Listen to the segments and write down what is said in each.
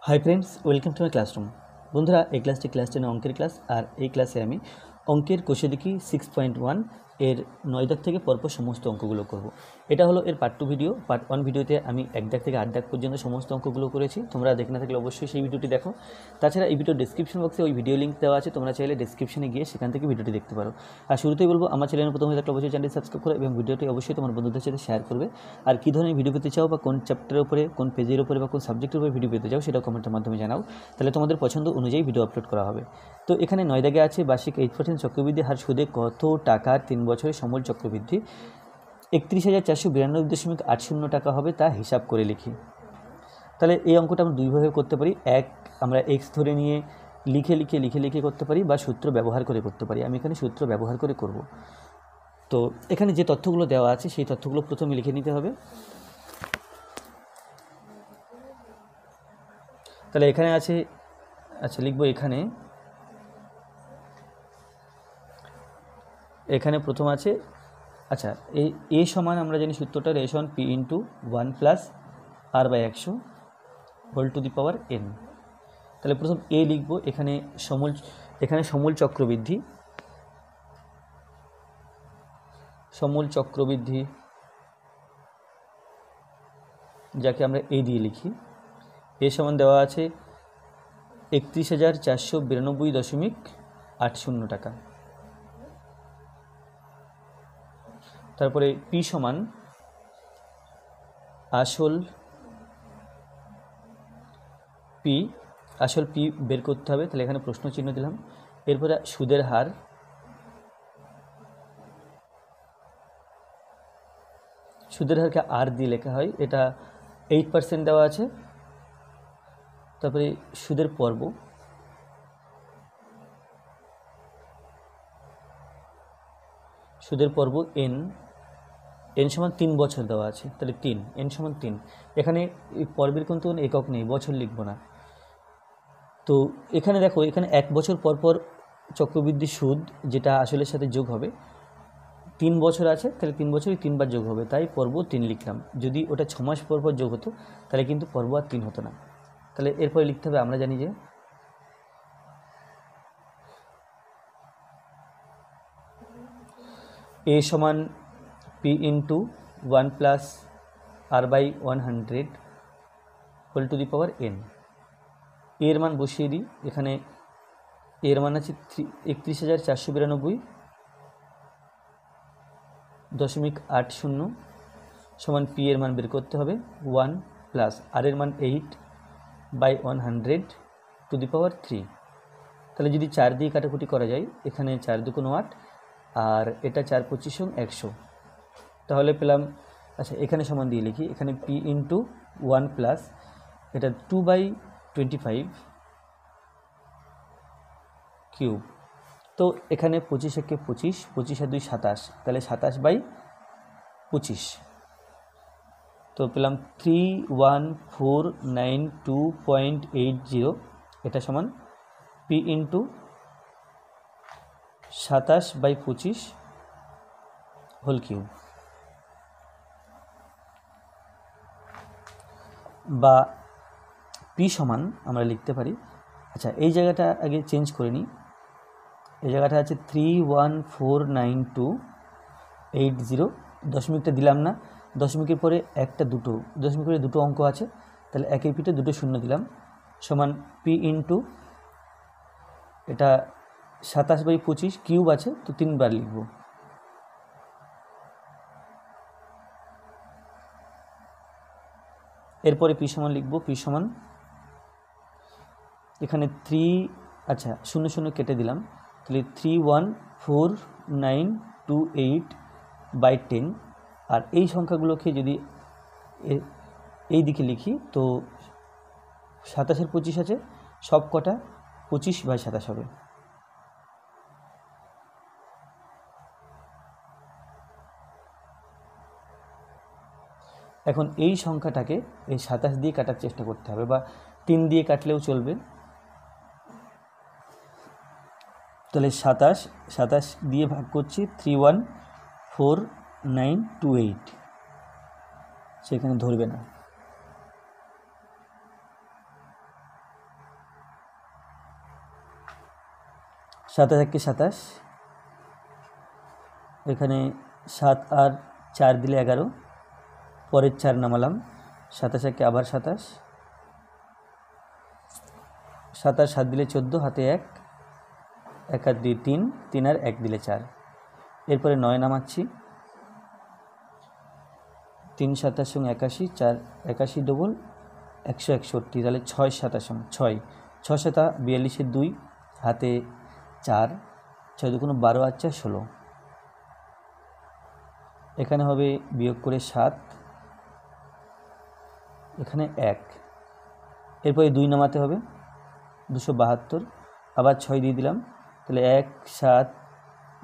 Hi friends, welcome to my classroom. বন্ধুরা, এই ক্লাসটি ক্লাস 10 অঙ্কের ক্লাস। আর এই ক্লাসে আমি অঙ্কের কোষে দেখি 6.1 এর 9 দাগ থেকে পরপর সমস্ত অঙ্কগুলো করব। এটা হলো এর পার্ট 2 ভিডিও। পার্ট 1 ভিডিওতে আমি 1 দাগ থেকে 8 দাগ পর্যন্ত সমস্ত অঙ্কগুলো করেছি। তোমরা দেখে না থাকলে অবশ্যই সেই ভিডিওটি দেখো। তাছাড়া এই ভিডিও ডেসক্রিপশন বক্সে ওই ভিডিও লিঙ্ক দেওয়া আছে, তোমরা চাইলে ডেসক্রিপশনে গিয়ে সেখান থেকে ভিডিওটি দেখতে পারো। আর শুরুতেই বলবো, আমার চ্যানেলে প্রথমে থাকলে অবশ্যই চ্যানেলটি সাবস্ক্রাইব করো এবং ভিডিওটি অবশ্যই তোমার বন্ধুদের সাথে শেয়ার করবে। আর কী ধরনের ভিডিও পেতে চাও বা কোন চ্যাপ্টারের উপরে, কোন পেজের উপরে বা কোন সাবজেক্টের উপরে ভিডিও পেতে চাও সেটাও কমেন্টের মাধ্যমে জানাও, তাহলে তোমাদের পছন্দ অনুযায়ী ভিডিও আপলোড করা হবে। তো এখানে 9 দাগে আছে বার্ষিক 8% চক্রবৃদ্ধি হার সুদে কত টাকার 3 বছরের সমল চক্রবৃদ্ধি 31,492.80 টাকা হবে, তা হিসাব করে লিখি। তাহলে এই অঙ্কটা আমরা দুইভাবে করতে পারি। এক, আমরা এক্স ধরে নিয়ে লিখে করতে পারি, বা সূত্র ব্যবহার করে করতে পারি। আমি এখানে সূত্র ব্যবহার করে করব। তো এখানে যে তথ্যগুলো দেওয়া আছে সেই তথ্যগুলো প্রথমে লিখে নিতে হবে। তাহলে এখানে আছে, আচ্ছা লিখবো এখানে প্রথম আছে, আচ্ছা এ সমান আমরা জানি সূত্রটা এ সমান P into 1 plus R by 100 whole to the power N. তাহলে প্রথম এ লিখবো। এখানে সমল চক্রবৃদ্ধি যাকে আমরা এ দিয়ে লিখি, এ সমান দেওয়া আছে 31,492.80 টাকা। তারপরে পি সমান আসল পি বের করতে হবে, তাহলে এখানে প্রশ্ন চিহ্ন দিলাম। এরপরে সুদের হারকে আর দিয়ে লেখা হয়, এটা 8% দেওয়া আছে। তারপরে সুদের পর্ব এন সমান 3 বছর দেওয়া আছে, তাহলে এন সমান 3। এখানে এই পর্বের কিন্তু একক নেই, বছর লিখব না। তো এখানে দেখো, এখানে 1 বছর পর পর চক্রবৃদ্ধি সুদ যেটা আসলের সাথে যোগ হবে, 3 বছর আছে, তাহলে 3 বছরই 3 বার যোগ হবে, তাই পর্ব 3 লিখলাম। যদি ওটা 6 মাস পর পর যোগ হতো তাহলে কিন্তু পর্ব আর 3 হতো না। তাহলে এরপরে লিখতে হবে, আমরা জানি যে এ সমান P into 1 plus R by 100 whole to the power N. এর মান বসিয়ে দিই। এখানে এর মান আছে 31,492.80 সমান পি এর মান বের করতে হবে 1 প্লাস আর এর মান 8/100 টু দি পাওয়ার 3। তাহলে যদি 4 দিয়ে কাটাকুটি করা যায়, এখানে 4 দুগুণ 8 আর এটা 4 25 100, তাহলে পেলাম, আচ্ছা এখানে সমান দিয়ে লিখি, এখানে পি ইন্টু 1 প্লাস এটা 2/25 কিউব। তো এখানে 25 একে 25, 25 আর 2 27, তাহলে 27/25। তো পেলাম 31,492.80, এটা সমান পি ইন্টু 27/25 হোল কিউব, বা পি সমান আমরা লিখতে পারি, আচ্ছা এই জায়গাটা আগে চেঞ্জ করে নিই। এই জায়গাটা আছে 31,492.80, দশমিকটা দিলাম না, দশমিকের পরে দশমিকের দুটো অঙ্ক আছে, তাহলে একের পিঠে দুটো শূন্য দিলাম, সমান পি ইন্টু এটা 27/25 কিউব আছে, তো 3 বার লিখব। এরপরে পি সমান লিখব, পি সমান এখানে 3, আচ্ছা 0 কেটে দিলাম, তাহলে 31,492.80/10। আর এই সংখ্যাগুলোকে যদি এই দিকে লিখি, তো 27-এর 25 আছে, সব কটা 25/27 হবে। এখন এই সংখ্যাটাকে এই 27 দিয়ে কাটার চেষ্টা করতে হবে, বা 3 দিয়ে কাটলেও চলবে। তাহলে 27 দিয়ে ভাগ করছি 31,492.80, সেখানে ধরবে না। 27 একে 27, এখানে 7 আর 4 দিলে 11, পরের 4 নামালাম, 27 একে আবার 27, 7 আর 7 দিলে 14, হাতে 1, 1 আর 2 3, 3 আর 1 দিলে 4, এরপরে 9 নামাচ্ছি, 3 7 সঙ্গে 81, 4 81 ডবল 161, তাহলে 6 7 সঙ্গে 6, 6 7 42 2, হাতে 4, 6 2 12 আর 4 16, এখানে হবে বিয়োগ করে 7, এখানে 1, এরপরে 2 নামাতে হবে 272, আবার 6 দিয়ে দিলাম, তাহলে 1 7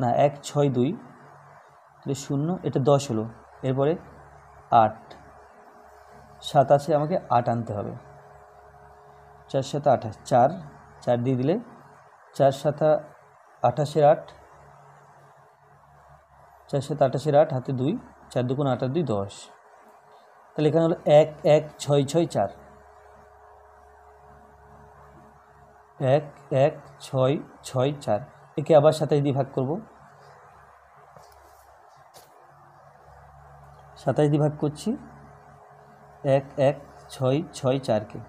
না 1 6 2, তাহলে 0, এটা 10 হলো, এরপরে 8, 7 আছে, আমাকে 8 আনতে হবে, 4 7 28, 4 4 দিয়ে দিলে 4 7 28 8, 4 7 28 8, হাতে 2, 4 2 8 আর 2 10, তাহলে এখানে হলো 1 1 6 6 4, 1 1 6 6 4, একে আবার 27 দিয়ে ভাগ করব, 27 দিয়ে ভাগ করছি 1 1 6 6 4কে,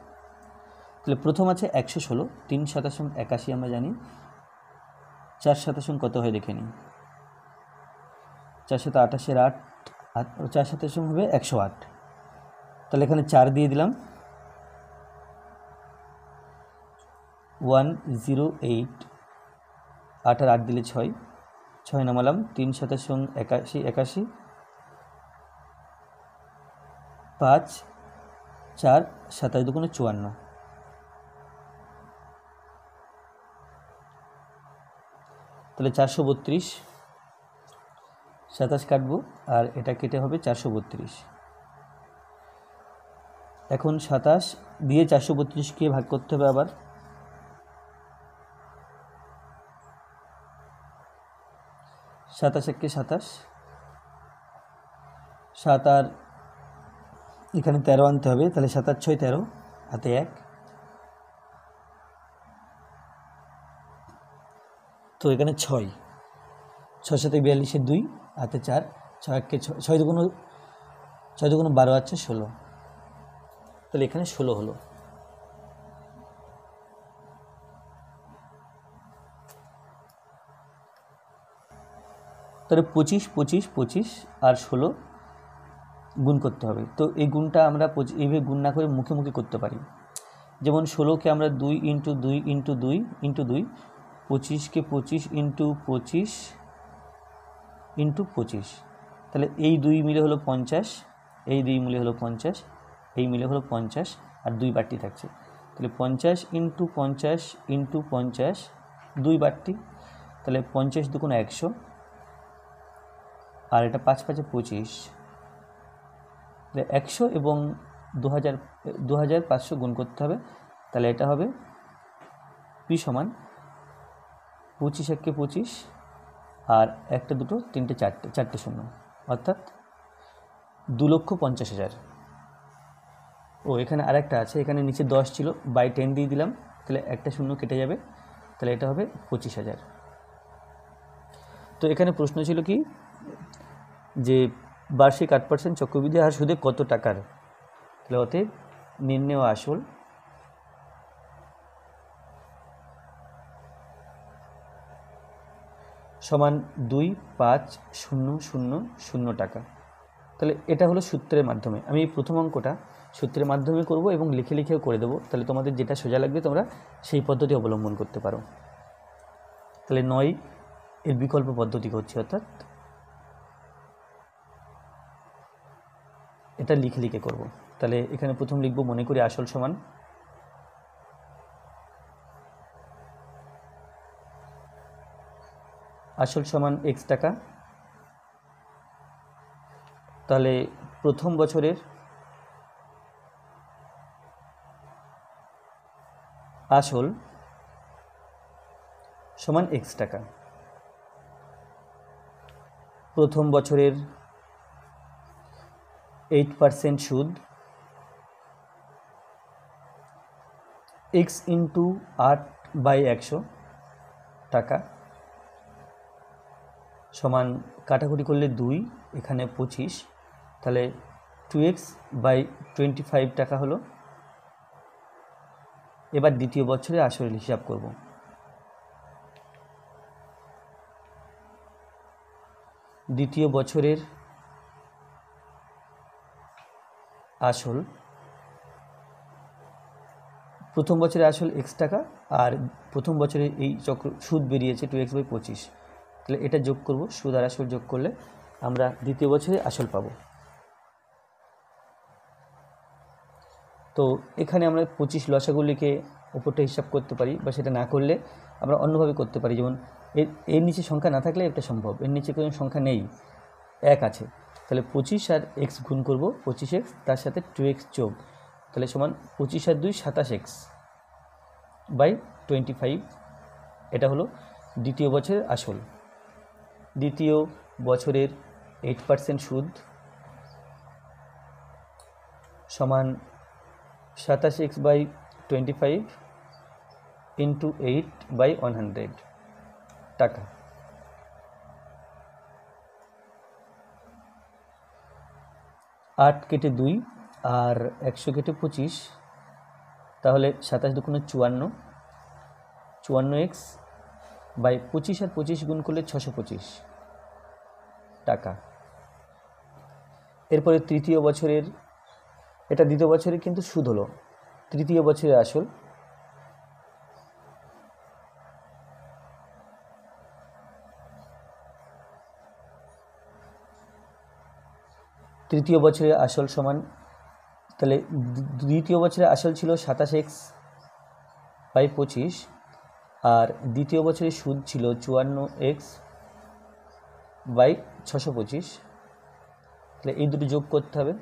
তাহলে প্রথম আছে 116, 3 7 সঙ্গে 81 আমরা জানি, 4 7 সঙ্গে কত হয় দেখে নিই, 4 7 28 8, 4 7 সঙ্গে হবে 108, তাহলে এখানে 4 দিয়ে দিলাম, 108, 8 আর 8 দিলে 6, 6 নামালাম, 3 7 সঙ্গে 81 81, 5 4 27 2 54, তাহলে 432, 27 কাটবো আর এটা কেটে হবে 432, এখন 27 দিয়ে 432কে ভাগ করতে হবে, আবার 27 একে 27, 7 আর এখানে 13 আনতে হবে, তাহলে 7 আর 6 13, হাতে 1, তো এখানে 6 6 7 42 2, হাতে 4, 6 1 6 2 12 আছে 16, তাহলে এখানে 16 হলো। তাহলে 25 25 25 আর 16 গুণ করতে হবে, তো এই গুণটা আমরা এইভাবে গুণ না করে মুখে মুখে করতে পারি, যেমন 16কে আমরা 2 into 2 into 2 into 2, 25কে 25 into 25 into 25, তাহলে এই 2 মিলে হলো 50, এই 2 মিলে হলো 50, এই মিলে হলো 50 আর 2 বাড়তি থাকছে, তাহলে 50 ইন্টু 50 ইন্টু 50, 2 বাড়তি, তাহলে 50 2 100, আর এটা 5 5 25, 100 এবং 2500 গুণ করতে হবে, তাহলে এটা হবে পি সমান 25 একে 25 আর 1 2 3 4 4 শূন্য, অর্থাৎ 2,50,000। ও এখানে আরেকটা আছে, এখানে নিচে 10 ছিল, বাই 10 দিয়ে দিলাম, তাহলে একটা শূন্য কেটে যাবে, তাহলে এটা হবে 25,000। তো এখানে প্রশ্ন ছিল কি যে বার্ষিক 8% চক্রবৃদ্ধি হার সুদে কত টাকার, তাহলে অতএব নির্ণেয় আসল সমান 2,5,0,0 টাকা। তাহলে এটা হলো সূত্রের মাধ্যমে, আমি এই প্রথম অঙ্কটা সূত্রের মাধ্যমে করব এবং লিখে লিখেও করে দেবো, তাহলে তোমাদের যেটা সোজা লাগবে তোমরা সেই পদ্ধতি অবলম্বন করতে পারো। তাহলে 9 এর বিকল্প পদ্ধতি করছি, অর্থাৎ এটা লিখে লিখে করব। তাহলে এখানে প্রথম লিখব, মনে করি আসল সমান x টাকা, তাহলে প্রথম বছরের আসল সমান x টাকা, প্রথম বছরের 8% সুদ x ইন্টু 8/100 টাকা, সমান কাটাকুটি করলে 2, এখানে 25, তাহলে 2x/25 টাকা হলো। এবার দ্বিতীয় বছরে আসল হিসাব করব। দ্বিতীয় বছরের আসল, প্রথম বছরে আসল x টাকা, আর প্রথম বছরে এই চক্র সুদ বেরিয়েছে 2x/25, তাহলে এটা যোগ করব। সুদ আর আসল যোগ করলে আমরা দ্বিতীয় বছরে আসল পাবো। তো এখানে আমরা 25 লসাগু লিখে ওপরটা হিসাব করতে পারি, বা সেটা না করলে আমরা অন্যভাবে করতে পারি। যেমন এর নিচে সংখ্যা না থাকলে এটা সম্ভব, এর নিচে কোনো সংখ্যা নেই, 1 আছে, তাহলে 25 আর x গুণ করব, 25x তার সাথে 2x যোগ, তাহলে সমান 25 আর 2 27x/25। এটা হলো দ্বিতীয় বছরের আসল। দ্বিতীয় বছরের 8% সুদ সমান 27x/25 ইন্টু 8/100 টাকা। আট কেটে 2 আর 100 কেটে 25, তাহলে 27 দুগুণে 54, 54x/25 আর 25 গুণ করলে 625 টাকা। এরপরে তৃতীয় বছরের, এটা দ্বিতীয় বছরে কিন্তু সুদ হলো, তৃতীয় বছরের আসল তৃতীয় বছরের আসল সমান, তাহলে দ্বিতীয় বছরের আসল ছিল 27x/25, আর দ্বিতীয় বছরের সুদ ছিল 54x/625, তাহলে এই দুটো যোগ করতে হবে।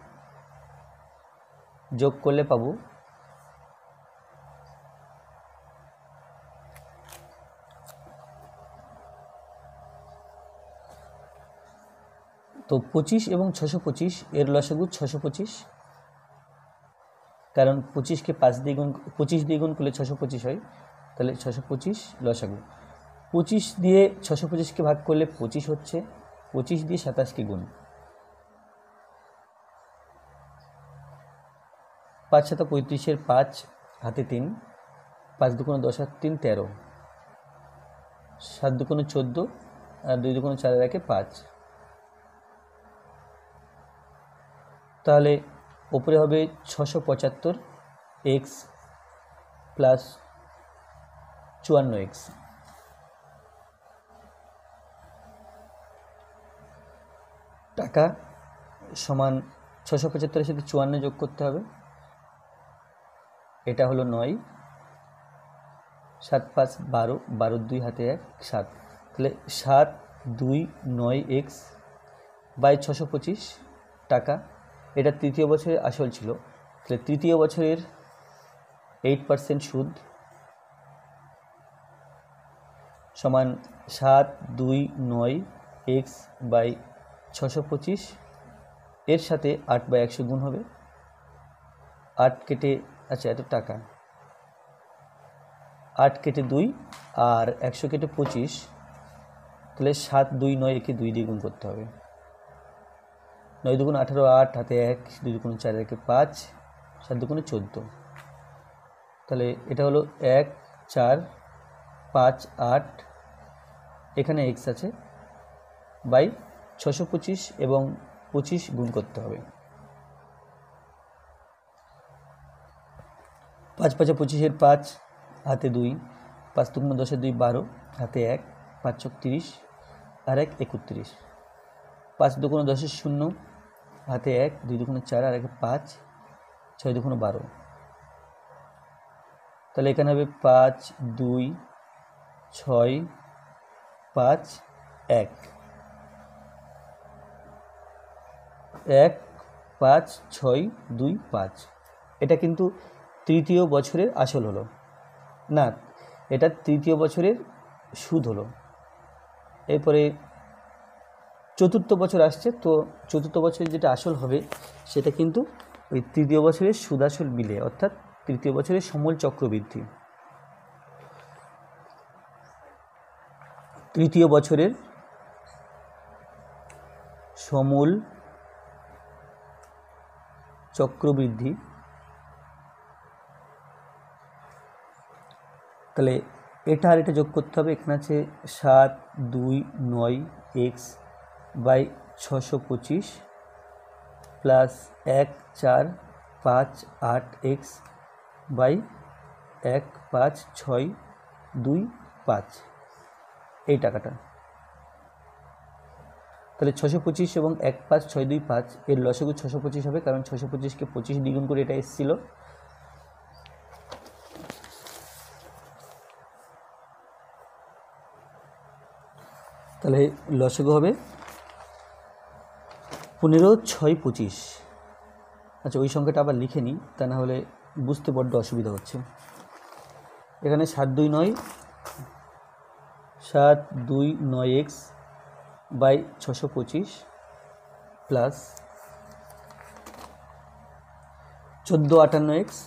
যোগ করলে পাবো তো 25 এবং 625, এর লসাগু 625, কারণ 25কে 25 দিয়ে গুণ করলে 625 হয়, তাহলে 625 লসাগু। 25 দিয়ে 625কে ভাগ করলে 25 হচ্ছে, 25 দিয়ে 27কে গুণ, 5 7 35, 5 হাতে 3, 5 দুগুণে 10 আর 3 13, 7 দুগুণে 14 আর 2 দুগুণে 4 রাখে 5, তাহলে ওপরে হবে 675x প্লাস 54x টাকা সমান 675-এর সাথে 54 যোগ করতে হবে, এটা হলো 9, 7 5 12, 12 2 হাতে 1 7, তাহলে 7 2 9x/625 টাকা। এটা তৃতীয় বছরের আসল ছিল, তাহলে তৃতীয় বছরের 8% সুদ সমান 7 2 9x/625, এর সাথে 8/100 গুণ হবে, 8 কেটে, আচ্ছা এত টাকা, 8 কেটে 2 আর 100 কেটে 25, তাহলে 7 2 9, একে 2 দিয়ে গুণ করতে হবে, 9 দুগুণ 18, 8 হাতে 1, 2 দুগুণ 4 রেখে 5, 7 দুগুণে 14, তাহলে এটা হলো 1 4 5 8, এখানে x আছে, বাই 625 এবং 25 গুণ করতে হবে, 5 5 25, 5 হাতে 2, 5 দুগুণে 10 2 12, হাতে 1, 5 6 30 আর 1 31, 5 দুগুণে 10 0, হাতে 1, 2 দুগুণে 4 আর 1 5, 6 দুগুণে 12, তাহলে এখানে হবে 5 2 6 5 1 1 5 6 2 5, এটা কিন্তু তৃতীয় বছরের আসল হলো না, এটা তৃতীয় বছরের সুদ হলো। এরপরে চতুর্থ বছর আসছে, তো চতুর্থ বছরে যেটা আসল হবে সেটা কিন্তু ওই তৃতীয় বছরের সুদ আসল মিলে, অর্থাৎ তৃতীয় বছরের সমূল চক্রবৃদ্ধি। তৃতীয় বছরের সমূল চক্রবৃদ্ধি, তাহলে এটা আর এটা যোগ করতে হবে। এখানে আছে 7, 2, 9 X by 625 plus 1, 4, 5, 8 X by 1, 5, 6, 2, 5 এই টাকাটা। তাহলে 625 এবং 1, 5, 6, 2, 5 এর লসাগু 625 হবে, কারণ 625কে 25 দ্বিগুণ করে এটা এসেছিল। তাহলে লসাগু হবে 15, 6, 25। আচ্ছা, ওই সংখ্যাটা আবার লিখে নিই, তা না হলে বুঝতে বড্ড অসুবিধা হচ্ছে। এখানে 7, 2, 9 এক্স বাই 625 প্লাস 14, 58 এক্স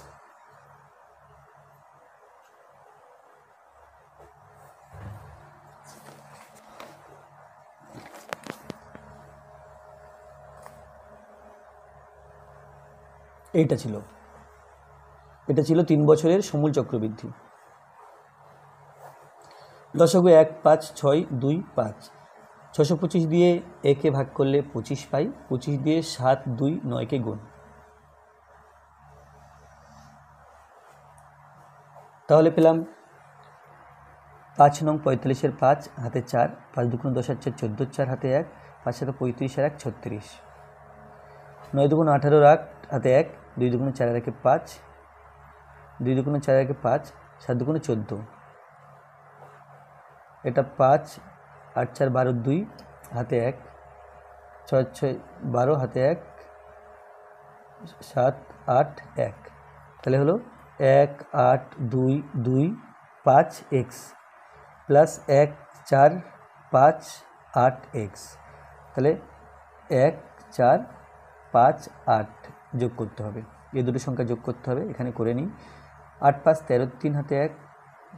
এটা ছিল 3 বছরের সমূল চক্রবৃদ্ধি। লসাগু 1, 5, 6, 2, 5। 625 দিয়ে একে ভাগ করলে 25 পাই। 25 দিয়ে 7, 2, 9কে গুণ। তাহলে পেলাম 5 নং 45-এর 5 হাতে 4, 5 দুগুণ 10 আর 4 14, 4 হাতে 1, 5 সাথে 35 আর 1 36, 9 দুগুণ 18 হাতে 1, 2 দুগুণ 4 আর 1 5, 2 দুগুণ 4 আর 1 5, 7 দুগুণ 14, এটা 5, 8, 4, 12, 2 হাতে 1, 6, 6, 12 হাতে 1, 7, 8, 1। তাহলে হলো 1, 8, 2, 2, 5 এক্স প্লাস 1, 4, 5, 8 এক্স। তাহলে 1, 4, 5, 8 যোগ করতে হবে, এই দুটো সংখ্যা যোগ করতে হবে। এখানে করে নিই। 8, 5, 13, 3 হাতে 1,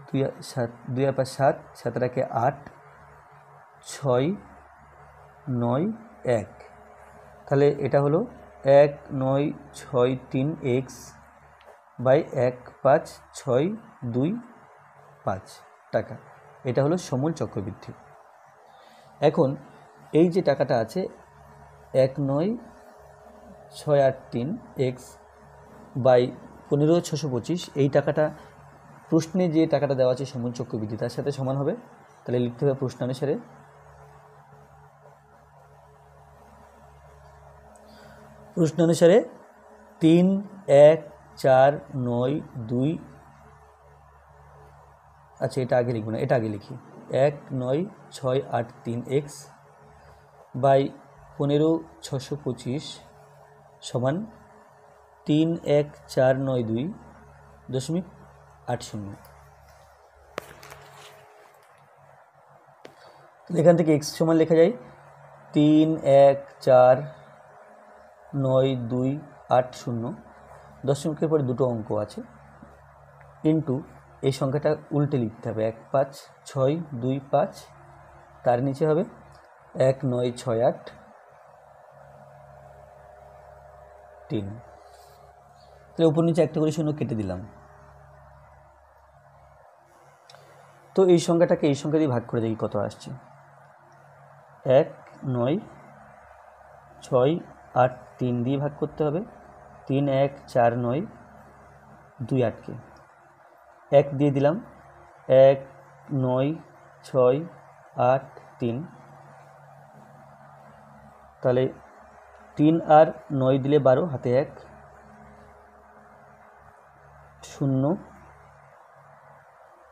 2, 7, 2 আর 5 7, 7 আর 1 8, 6, 9, 1। তাহলে এটা হলো 1, 9, 6, 3 এক্স বাই 1, 5, 6, 2, 5 টাকা। এটা হলো সমূল চক্রবৃদ্ধি। এখন এই যে টাকাটা আছে 1, 9, 6, 8, 3 এক্স বাই 15, 625, এই টাকাটা প্রশ্নে যে টাকাটা দেওয়া আছে সমূল চক্রবৃদ্ধি তার সাথে সমান হবে। তাহলে লিখতে হবে প্রশ্নানুসারে প্রশ্নানুসারে 3, 1, 4, 9, 2। আচ্ছা, এটা আগে লিখব না, এটা আগে লিখি। 1, 9, 6, 8, 3 এক্স বাই 15, 625 সমান 3, 1, 4, 9, 2.80। এখান থেকে এক্স সমান লেখা যায় 3, 1, 4, 9, 2, 80। দশমিকের পরে দুটো অঙ্ক আছে, ইন্টু এই সংখ্যাটা উল্টে লিখতে হবে 1, 5, 6, 2, 5, তার নিচে হবে 1, 9, 6, 8, 3। তাহলে উপর নিচে একটা করে শূন্য কেটে দিলাম। তো এই সংখ্যাটাকে এই সংখ্যা দিয়ে ভাগ করে দেখি কত আসছে। 1, 9, 6, 8, 3 দিয়ে ভাগ করতে হবে। 3, 1, 4, 9, 2, 8কে 1 দিয়ে দিলাম। 1, 9, 6, 8, 3। তাহলে 3 আর 9 দিলে 12 হাতে 1, 0,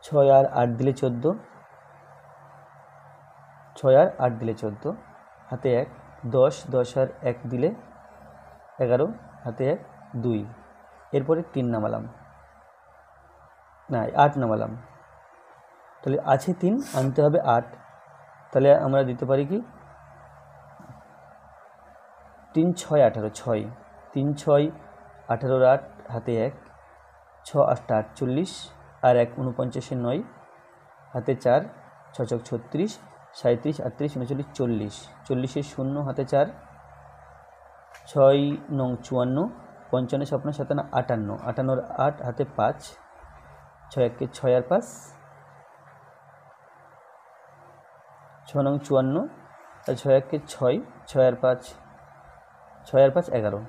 6 আর 8 দিলে 14, 6 আর 8 দিলে 14 হাতে 1, 10, 10 আর 1 দিলে 11 হাতে 1, 2। এরপরে 3 নামালাম, না 8 নামালাম। তাহলে আছে 3, আনতে হবে 8। তাহলে আমরা দিতে পারি কি 3, 6, 18, 6, 3, 6, 18 8 হাতে 1, 6, 8, 48 আর 1, 49, 9 হাতে 4, 6 ছক 36, 37, 38, 39, 40, 40 শূন্য হাতে 4, 6 নং 54, 55, 56, 57, 58, 58 8 হাতে 5, 6 1 6 আর 5, 6 নং 54, 6 1 6, 6 আর 5, 6 আর 5 11,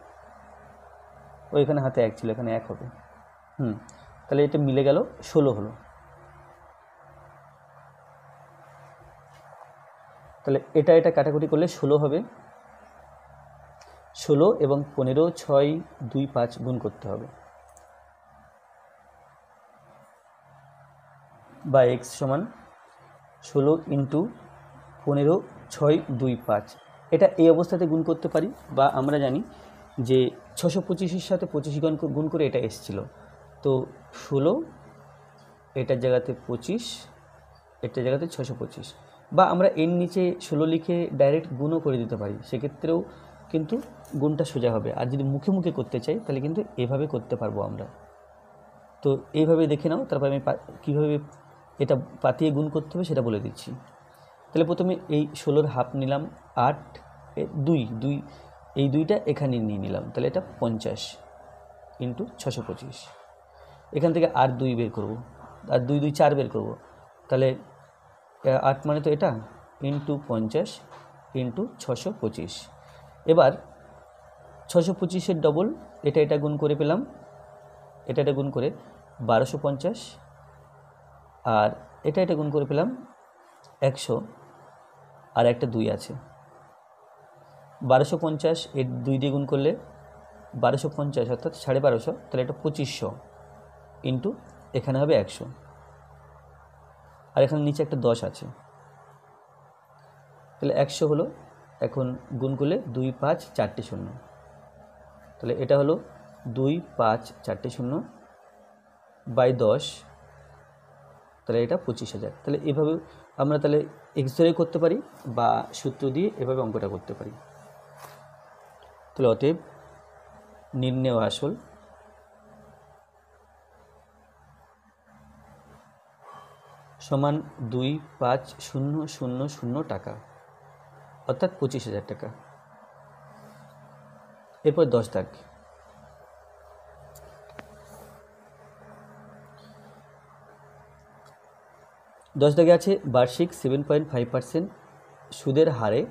ওইখানে হাতে 1 ছিল, এখানে 1 হবে। তাহলে এটা মিলে গেল 16 হলো। তাহলে এটা কাটাকুটি করলে 16 হবে। 16 এবং 15, 6 2 5 গুণ করতে হবে, বা x সমান 16 ইন্টু 15 6 2 5। এটা এই অবস্থাতে গুণ করতে পারি, বা আমরা জানি যে 625-এর সাথে 25 গুণ করে এটা এসেছিল। তো 16 এটার জায়গাতে 25, এটার জায়গাতে 625, বা আমরা এর নিচে 16 লিখে ডাইরেক্ট গুণও করে দিতে পারি, সেক্ষেত্রেও কিন্তু গুণটা সোজা হবে। আর যদি মুখে মুখে করতে চাই তাহলে কিন্তু এভাবে করতে পারবো আমরা। তো এইভাবে দেখে নাও, তারপর আমি কীভাবে এটা পাতিয়ে গুণ করতে হবে সেটা বলে দিচ্ছি। তাহলে প্রথমে এই 16-র হাফ নিলাম 8, 2 এই 2টা এখানে নিয়ে নিলাম, তাহলে এটা 50 ইন্টু 625। এখান থেকে আর 2 বের করব, আর 2 2 4 বের করব, তাহলে 8 মানে তো এটা, ইন্টু 50 ইন্টু 625। এবার 625-এর ডবল এটা গুণ করে পেলাম, এটা গুণ করে 1250, আর এটা গুণ করে পেলাম 100, আর একটা 2 আছে। 1250 এর 2 দিয়ে গুণ করলে 1250 অর্থাৎ 1250, তাহলে এটা 2500 ইন্টু এখানে হবে 100, আর এখানে নিচে একটা 10 আছে, তাহলে 100 হলো। এখন গুণ করলে 2 5 4টে শূন্য, তাহলে এটা হলো 2 5 4টে শূন্য বাই 10, তাহলে এটা 25,000। তাহলে এভাবে আমরা তাহলে এক্স ধরে করতে পারি, বা সূত্র দিয়ে এভাবে অঙ্কটা করতে পারি। তাহলে অতএব নির্ণেয় আসল সমান 25000 টাকা, অর্থাৎ 25,000 টাকা। এরপর 10 দাগ। 10 দাগে আছে বার্ষিক 7.5% সুদের হারে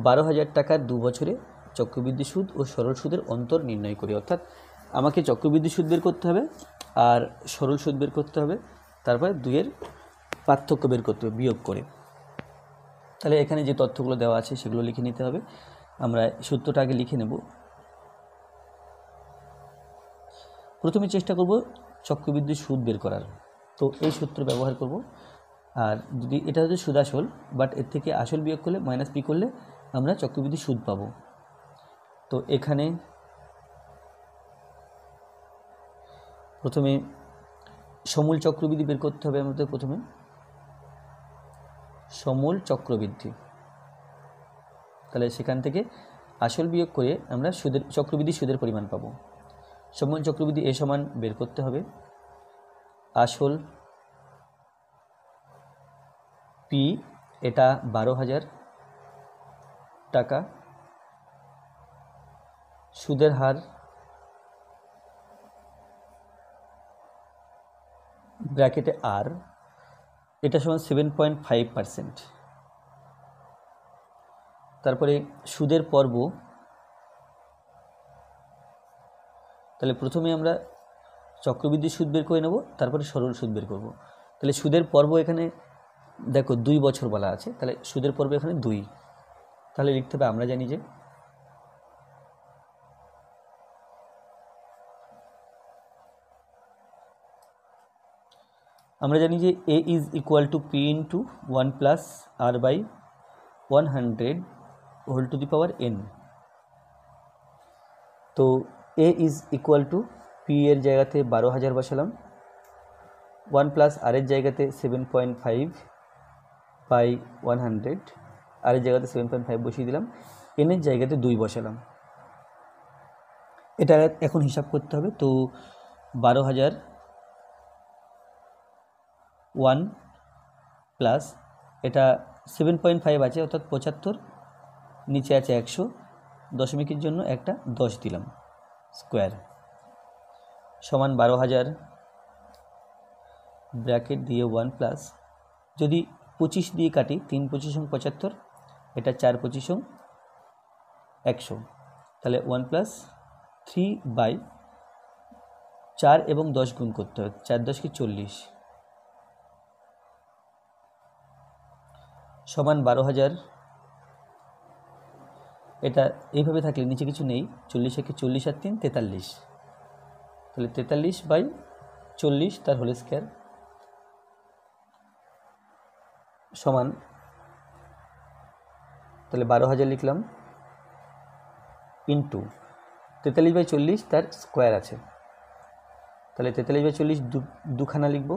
12,000 টাকার 2 বছরে চক্রবৃদ্ধি সুদ ও সরল সুদের অন্তর নির্ণয় করি। অর্থাৎ আমাকে চক্রবৃদ্ধি সুদ বের করতে হবে আর সরল সুদ বের করতে হবে, তারপরে দুইয়ের পার্থক্য বের করতে হবে বিয়োগ করে। তাহলে এখানে যে তথ্যগুলো দেওয়া আছে সেগুলো লিখে নিতে হবে। আমরা সূত্রটা আগে লিখে নেব। প্রথমে চেষ্টা করব চক্রবৃদ্ধি সুদ বের করার, তো এই সূত্র ব্যবহার করব। আর যদি এটা হচ্ছে সুদ আসল, বাট এর থেকে আসল বিয়োগ করলে মাইনাস পি করলে আমরা চক্রবৃদ্ধি সুদ পাবো। তো এখানে প্রথমে সমূল চক্রবৃদ্ধি বের করতে হবে আমাদের। প্রথমে সমূল চক্রবৃদ্ধি, তাহলে সেখান থেকে আসল বিয়োগ করে আমরা সুদের চক্রবৃদ্ধি সুদের পরিমাণ পাবো। সমূল চক্রবৃদ্ধি এ সমান বের করতে হবে আসল পি, এটা 12,000 টাকা, সুদের হার ব্র্যাকেটে আর, এটা সমান 7.5%। তারপরে সুদের পর্ব, তাহলে প্রথমে আমরা চক্রবৃদ্ধি সুদ বের করে নেব, তারপরে সরল সুদ বের করব। তাহলে সুদের পর্ব এখানে দেখো 2 বছর বলা আছে, তাহলে সুদের পর্ব এখানে 2, তাহলে লিখতে হবে আমরা জানি যে a is equal to p into 1 plus r by 100 whole to the power n। তো a is equal to p এর জায়গাতে 12,000 বসালাম, 1 plus r এর জায়গাতে 7.5 by 100, আর এর জায়গাতে 7.5 বসিয়ে দিলাম, n এর জায়গাতে 2 বসালাম। এটা এখন হিসাব করতে হবে। তো 12,000 1 প্লাস এটা 7.5 আছে অর্থাৎ 75, নিচে আছে 100, দশমিকের জন্য একটা 10 দিলাম স্কোয়ার, সমান 12,000 ব্র্যাকেট দিয়ে 1 প্লাস, যদি 25 দিয়ে কাটি 3 25 75, এটা 4 25 100, তাহলে 1 প্লাস 3/4 এবং 10 গুণ করতে হবে, 4 10 40, সমান 12,000। এটা এইভাবে থাকলে নিচে কিছু নেই, 40 একে 40 আর 3 43, তাহলে 43/40 তার হোল স্কয়ার, সমান, তাহলে 12,000 লিখলাম ইন্টু 43/40 তার স্কোয়ার আছে, তাহলে 43/40 দুখানা লিখব,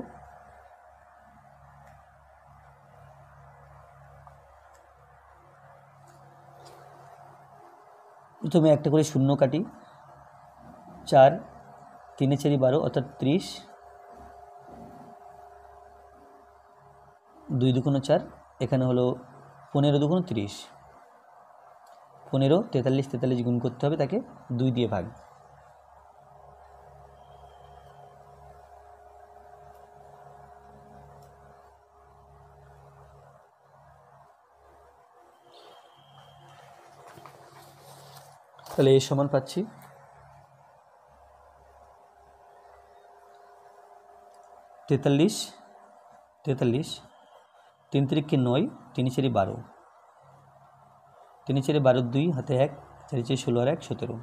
প্রথমে একটা করে শূন্য কাটি, 4 3 4 12 অর্থাৎ 30, 2 2 4, এখানে হলো 15 2 30, 15 43 43 গুণ করতে হবে, তাকে 2 দিয়ে ভাগ, তাহলে এই সমান পাচ্ছি 43 43, 3 3 9, 3 4 12, 3 4 12 2 হাতে 1, 4 4 16 আর 1 17,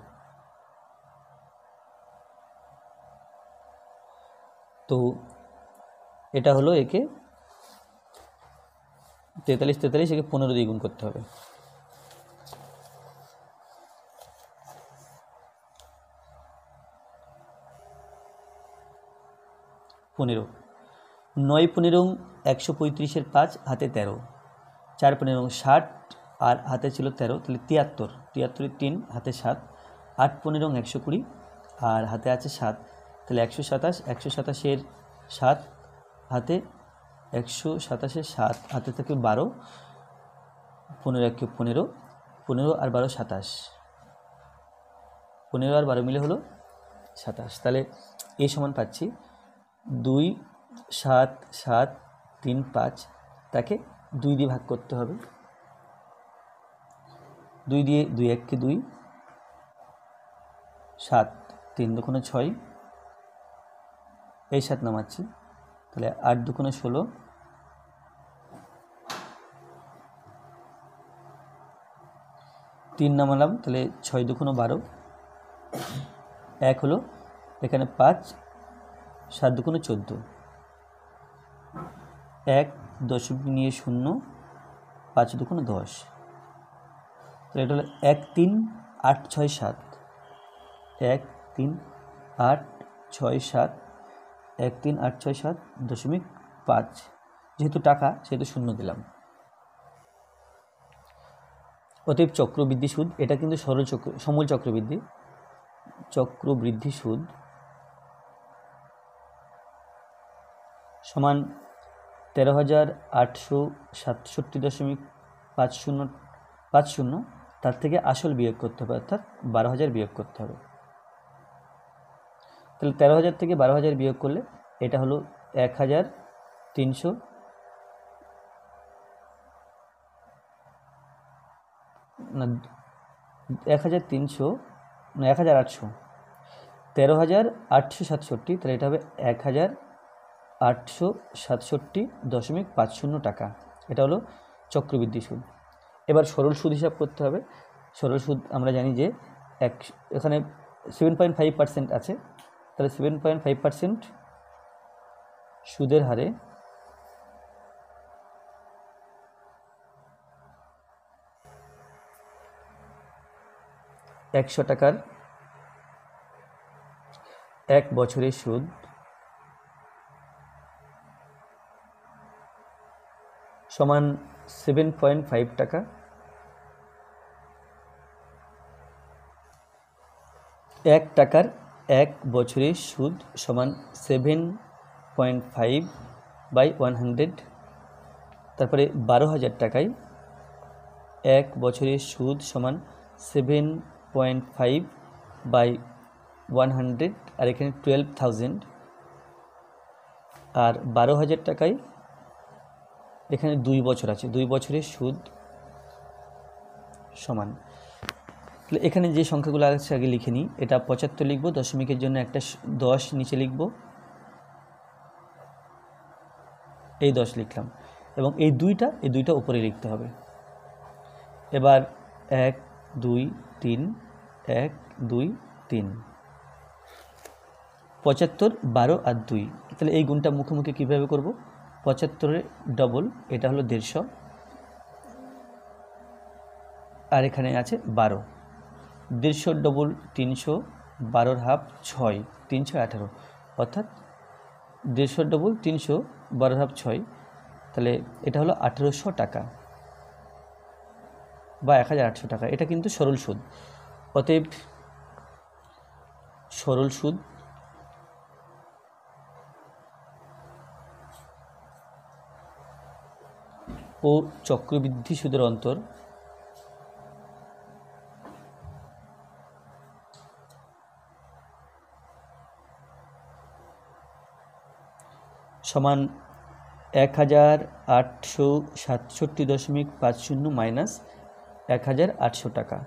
তো এটা হলো, একে 43 43 একে 15 দিয়ে গুণ করতে হবে, 15, 9 15 135 5 হাতে 13, 4 15 60 আর হাতে ছিল 13, তাহলে 73 73 3 হাতে 7, 8 15 120 আর হাতে আছে 7, তাহলে 127 127 7 হাতে 127 7 হাতে থেকে 12, 15 1 15 15 আর 12 27, 15 আর 12 মিলে হলো 27, তাহলে এই সমান পাচ্ছি 2 7 7 3 5, তাকে 2 দিয়ে ভাগ করতে হবে, 2 দিয়ে 2 1 কে 2, 7 3 2 6, এই 7 নামাচ্ছি, তাহলে 8 2 16, 3 নামালাম, তাহলে 6 2 12, 1 হলো, এখানে 5 7 2 14, 1 দশমিক নিয়ে 0, 5 2 10, তাহলে এটা হলো 1 3 8 6 7, 1 3 8 6 7, 1 3 8 6 7 দশমিক 5, যেহেতু টাকা সেহেতু 0 দিলাম। অতএব চক্রবৃদ্ধি সুদ, এটা কিন্তু সমূল চক্রবৃদ্ধি, চক্রবৃদ্ধি সুদ সমান 13,867.50, তার থেকে আসল বিয়োগ করতে হবে, অর্থাৎ 12,000 বিয়োগ করতে হবে, তাহলে 13,000 থেকে 12,000 বিয়োগ করলে এটা হলো 1,300, না 1,300 না 1,800, 13,867, তাহলে এটা হবে 1,867.50 টাকা, এটা হলো চক্রবৃদ্ধি সুদ। এবার সরল সুদ হিসাব করতে হবে। সরল সুদ আমরা জানি যে এখানে 7.5% আছে, তাহলে 7.5% সুদের হারে একশো টাকার 1 বছরের সুদ সমান 7.5 টাকা, 1 টাকার 1 বছরের সুদ সমান 7.5/100, তারপরে 12,000 টাকায় 1 বছরের সুদ সমান 7.5 বাই 100, আর এখানে 12,000, আর 12,000 টাকায় এখানে 2 বছর আছে, 2 বছরের সুদ সমান। তাহলে এখানে যে সংখ্যাগুলো আছে আগে লিখে নিই। এটা 75 লিখব, দশমিকের জন্য একটা 10 নিচে লিখব, এই 10 লিখলাম, এবং এই দুইটা উপরে লিখতে হবে। এবার 1 2 3 1 2 3 75, 12 আর 2, তাহলে এই গুণটা মুখোমুখি কীভাবে করব? 75-এর ডবল, এটা হলো 150, আর এখানে আছে 12, 150 ডবল 300, 12 হাফ 6, 318, অর্থাৎ 150 ডবল 300, 12 হাফ 6, তাহলে এটা হলো 1800 টাকা বা 1800 টাকা। এটা কিন্তু সরল সুদ, অতএব সরল সুদ ও চক্রবৃদ্ধি সুদের অন্তর সমান 1867.50 মাইনাস 1800 টাকা।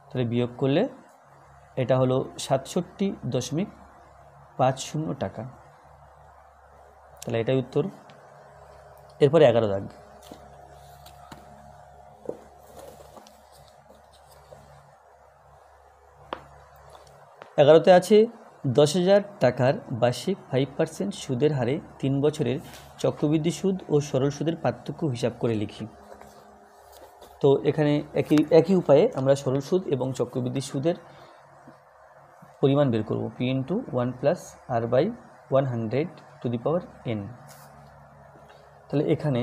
তাহলে বিয়োগ করলে এটা হলো 67.50 টাকা। তাহলে এটাই উত্তর। এরপরে 11 দাগ। এগারোতে আছে 10,000 টাকার বার্ষিক 5% সুদের হারে 3 বছরের চক্রবৃদ্ধি সুদ ও সরল সুদের পার্থক্য হিসাব করে লিখি। তো এখানে একই উপায়ে আমরা সরল সুদ এবং চক্রবৃদ্ধি সুদের পরিমাণ বের করব। P × 1 + r/100⁴n। তাহলে এখানে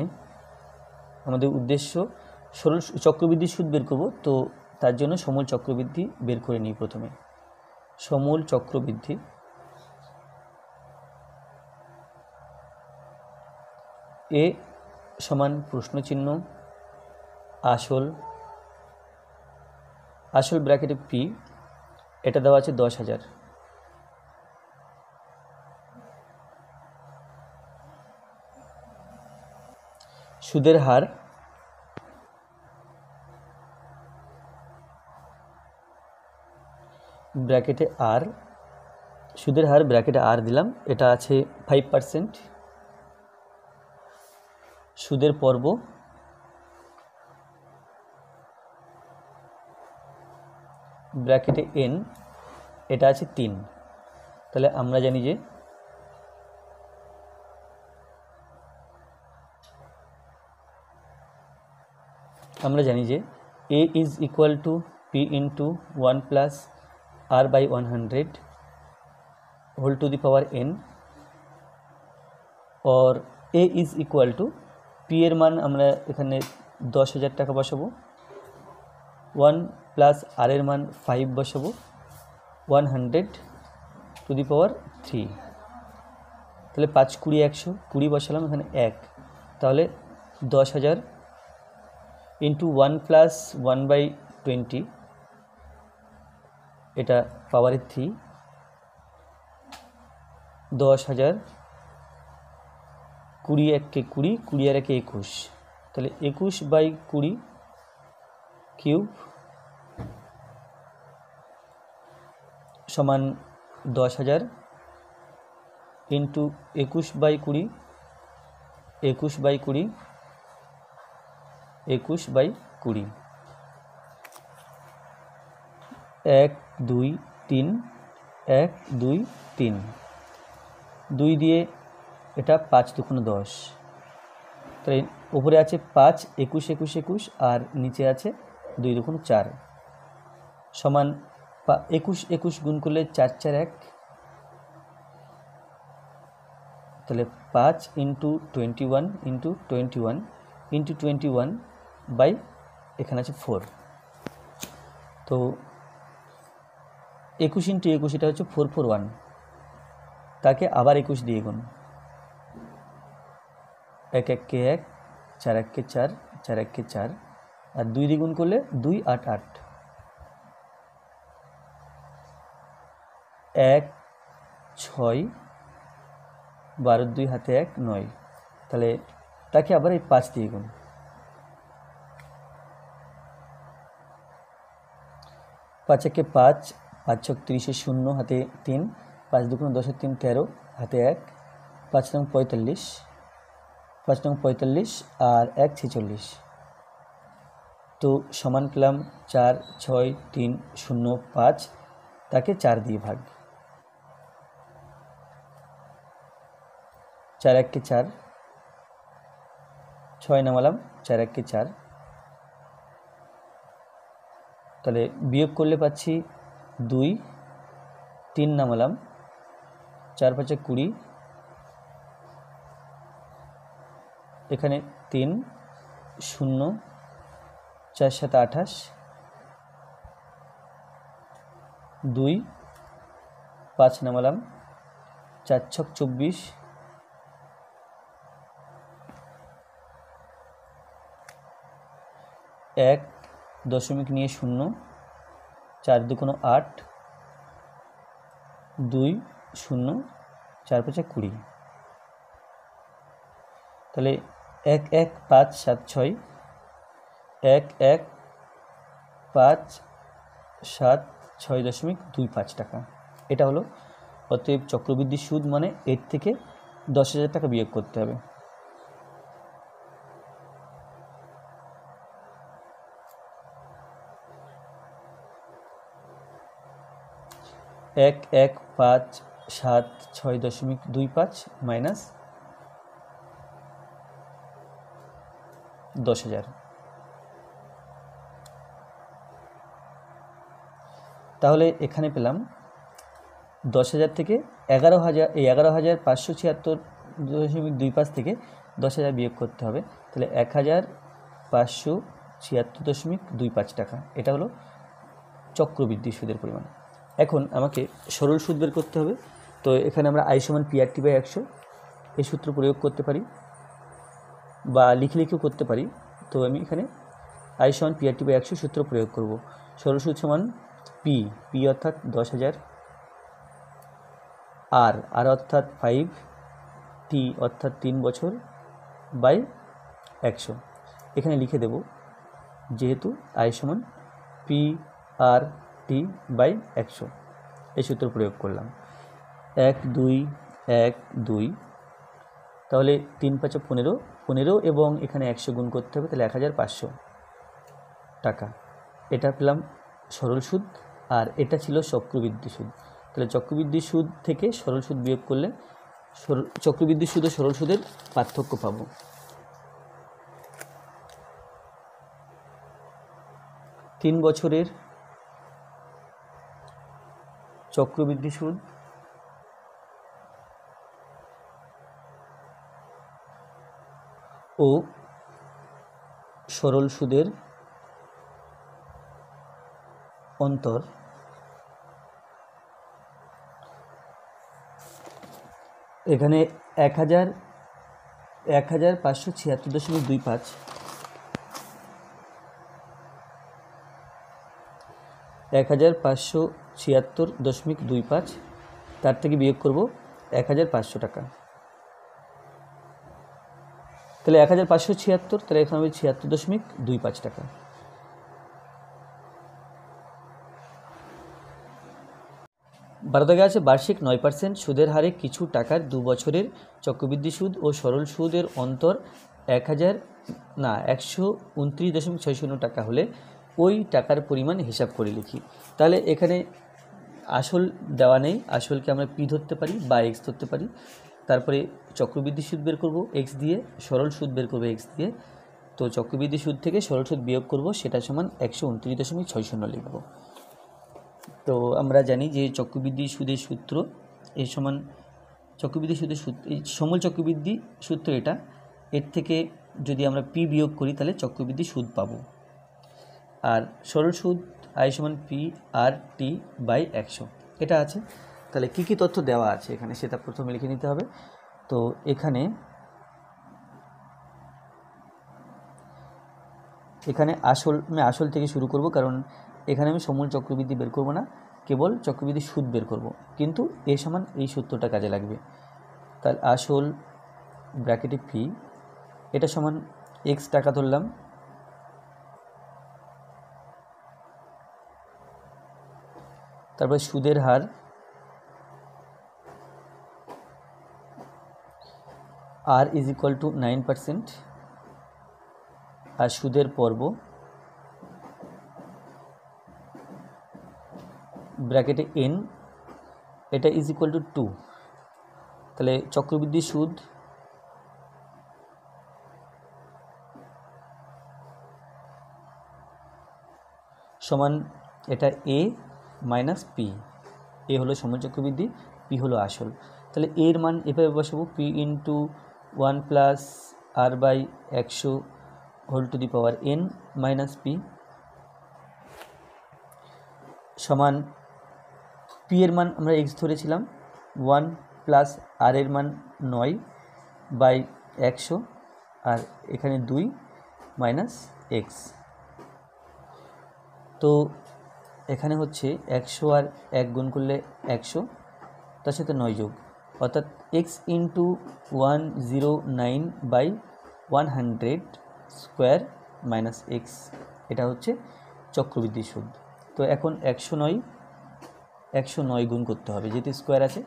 আমাদের উদ্দেশ্য সরল চক্রবৃদ্ধি সুদ বের করব, তো তার জন্য সমূল চক্রবৃদ্ধি বের করে নিই। প্রথমে সমূল চক্রবৃদ্ধি এ সমান প্রশ্নচিহ্ন আসল ব্র্যাকেটে P, এটা দেওয়া আছে 10,000, সুদের হার ব্র্যাকেটে R, সুদের হার ব্র্যাকেটে R দিলাম, এটা আছে 5%, সুদের পর্ব ব্র্যাকেটে N, এটা আছে 3। তাহলে আমরা জানি যে A is equal to P into 1 plus r/100 whole to the power n, और A is equal to P এর মান আমরা এখানে 10,000 টাকা বসাবো, 1 প্লাস r এর মান 5 বসাবো, 100 টু দি পাওয়ার 3। তাহলে 5 20 100, 20 বসালাম, এখানে 1, তাহলে 10,000 ইন্টু 1 প্লাস 1/20, এটা পাওয়ারে 3, 10,000, 20 1 20, 20 আর 1 21, তাহলে 21/20 কিউব সমান 10,000 ইন্টু 21/20, 21/20, 21/20, 1 2 3, 1 2 3, 2 দিয়ে এটা 5 2 10, তাই উপরে আছে 5 21 21 21, আর নিচে আছে 2 2 4, সমান 21 21 গুণ করলে 4 4 1, তাহলে 5 ইন্টু 21 ইন্টু 21 ইন্টু 21 বাই এখানে আছে 4। তো 21 ইন্টু 21, এটা হচ্ছে 441, তাকে আবার 21 দিয়ে গুণ, এক এককে 1, 4 এককে 4, 4 এককে 4, আর 2 দিয়ে গুণ করলে 2, 8, 8, 1, 6, 12 2 হাতে 1, 9। তাহলে তাকে আবার এই 5 দিয়ে গুণ, 5 একে 5, 5 ছক 30, 0 হাতে 3, 5 2 10 3 13 হাতে 1, 5 নং 45, 5 নং 45 আর 1 46। তো সমান পেলাম 4 6 3 0 5, তাকে 4 দিয়ে ভাগ, 4 এককে 4, 6 নামালাম, 4 এককে 4। তাহলে বিয়োগ করলে পাচ্ছি 2, 3 নামালাম, 4 5 20, এখানে 3 0, 4 7 28, 2 5 নামালাম, 4 ছক 24, 1 দশমিক নিয়ে 0, 4 2 8, 2 0, 4 5 20। তাহলে 1 1 5 7 6, 1 1 5 7 6.25 টাকা। এটা হলো। অতএব চক্রবৃদ্ধি সুদ মানে এর থেকে 10,000 টাকা বিয়োগ করতে হবে। এক এক 5 7 6.25 মাইনাস 10,000। তাহলে এখানে পেলাম 10,000 থেকে 11,000, এই 11,576.25 থেকে 10,000 বিয়োগ করতে হবে। তাহলে 1,576.25 টাকা। এটা হলো চক্রবৃদ্ধি সুদের পরিমাণ। এখন আমাকে সরল সুদ বের করতে হবে। তো এখানে আমরা I = PRT/100 এই সূত্র প্রয়োগ করতে পারি বা লিখেও করতে পারি। তো আমি এখানে I = PRT/100 সূত্র প্রয়োগ করব। সরল সুদ সমান P অর্থাৎ 10,000, আর অর্থাৎ 5, T অর্থাৎ 3 বছর বাই 100। এখানে লিখে দেব, যেহেতু I = PRT/100 এই সূত্র প্রয়োগ করলাম। 1 2 1 2, তাহলে 3 5 15, 15 এবং এখানে 100 গুণ করতে হবে, তাহলে 1,500 টাকা। এটা পেলাম সরল সুদ, আর এটা ছিল চক্রবৃদ্ধি সুদ। তাহলে চক্রবৃদ্ধি সুদ থেকে সরল সুদ বিয়োগ করলে চক্রবৃদ্ধি সুদ ও সরল সুদের পার্থক্য পাব। তিন বছরের চক্রবৃদ্ধি সুদ ও সরল সুদের অন্তর এখানে 1,576.25, 1,576.25, তার থেকে বিয়োগ করব 1,500 টাকা। তাহলে 1,576, তাহলে এখানে হবে 76.25 টাকা। ভারতে আছে বার্ষিক 9% সুদের হারে কিছু টাকার 2 বছরের চক্রবৃদ্ধি সুদ ও সরল সুদের অন্তর 129.60 টাকা হলে ওই টাকার পরিমাণ হিসাব করে লিখি। তাহলে এখানে আসল দেওয়া নেই, আসলকে আমরা P ধরতে পারি বা X ধরতে পারি। তারপরে চক্রবৃদ্ধি সুদ বের করব X দিয়ে, সরল সুদ বের করব X দিয়ে। তো চক্রবৃদ্ধি সুদ থেকে সরল সুদ বিয়োগ করব, সেটা সমান 129.60 লিখব। তো আমরা জানি যে চক্রবৃদ্ধি সুদের সূত্র এই সমান চক্রবৃদ্ধি সুদের সূত্র, এই সমূল চক্রবৃদ্ধি সূত্র এটা। এর থেকে যদি আমরা P বিয়োগ করি তাহলে চক্রবৃদ্ধি সুদ পাব। আর সরল সুদ I = PRT/100 এটা আছে। তাহলে কি কি তথ্য দেওয়া আছে এখানে সেটা প্রথমে লিখে নিতে হবে। তো এখানে এখানে আমি আসল থেকে শুরু করব, কারণ এখানে আমি সমূল চক্রবৃদ্ধি বের করব না, কেবল চক্রবৃদ্ধি সুদ বের করব, কিন্তু এ সমান এই সূত্রটা কাজে লাগবে। তাহলে আসল ব্র্যাকেটে পি, এটা সমান এক্স টাকা ধরলাম, তারপর সুদের হার আর ইজ ইকুয়াল টু 9%, আর সুদের পর্ব ব্র্যাকেটে এন, এটা ইজ ইকুয়াল টু 2। তাহলে চক্রবৃদ্ধি সুদ সমান এটা এ মাইনাস পি, এ হলো সমূল চক্রবৃদ্ধি, পি হলো আসল। তাহলে এর মান এভাবে বসাবো, P into 1 plus R by 100 whole to the power N minus P সমান পি এর মান আমরা এক্স ধরেছিলাম 1 প্লাস আর এর মান 9 বাই 100, আর এখানে 2 মাইনাস এক্স। তো এখানে হচ্ছে 100 আর 1 গুণ করলে 100, তার সাথে 9 যোগ, অর্থাৎ X into 109 by 100 square minus X, এটা হচ্ছে চক্রবৃদ্ধি সুদ। তো এখন 109 গুণ করতে হবে, যেহেতু স্কোয়ার আছে,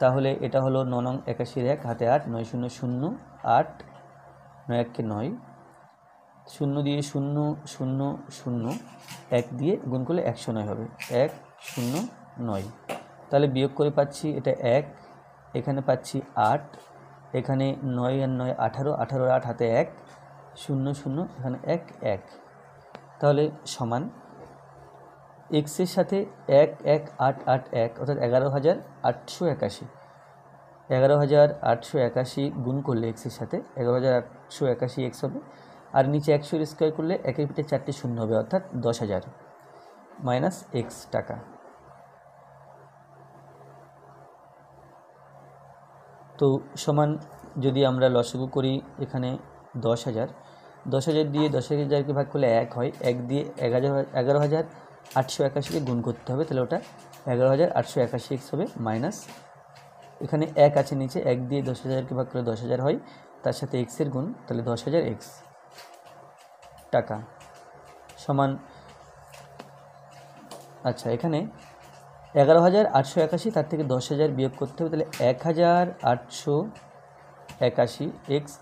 তাহলে এটা হলো 9 নং 81 1 হাতে 8, 9 0 0 8, 9 1 9, 0 দিয়ে 0 0 0 1 দিয়ে গুণ করলে 109 হবে, 109। তাহলে বিয়োগ করে পাচ্ছি এটা 1, এখানে পাচ্ছি 8, এখানে 9 আর 9 18, 18 8 হাতে 1, 0 0 এখানে 1 1। তাহলে সমান এক্সের সাথে 1 1 8 8 1, অর্থাৎ 11,881। 11,881 গুণ করলে এক্সের সাথে 11,881 এক্স হবে, আর নিচে 100 স্কোয়ার করলে একের পিঠে 4টে শূন্য হবে, অর্থাৎ 10,000 মাইনাস এক্স টাকা। তো সমান যদি আমরা লসাগু করি, এখানে 10,000 দিয়ে 10,000কে ভাগ করলে 1 হয়, 1 দিয়ে 11,881কে গুণ করতে হবে, তাহলে ওটা 11,881 এক্স হবে, মাইনাস এখানে 1 আছে নিচে, 1 দিয়ে 10,000কে ভাগ করলে 10,000 হয়, তার সাথে এক্সের গুণ, তাহলে 10,000 এক্স টাকা সমান, আচ্ছা এখানে 11,881, তার থেকে 10,000 বিয়োগ করতে হবে, তাহলে 1,881 এক্স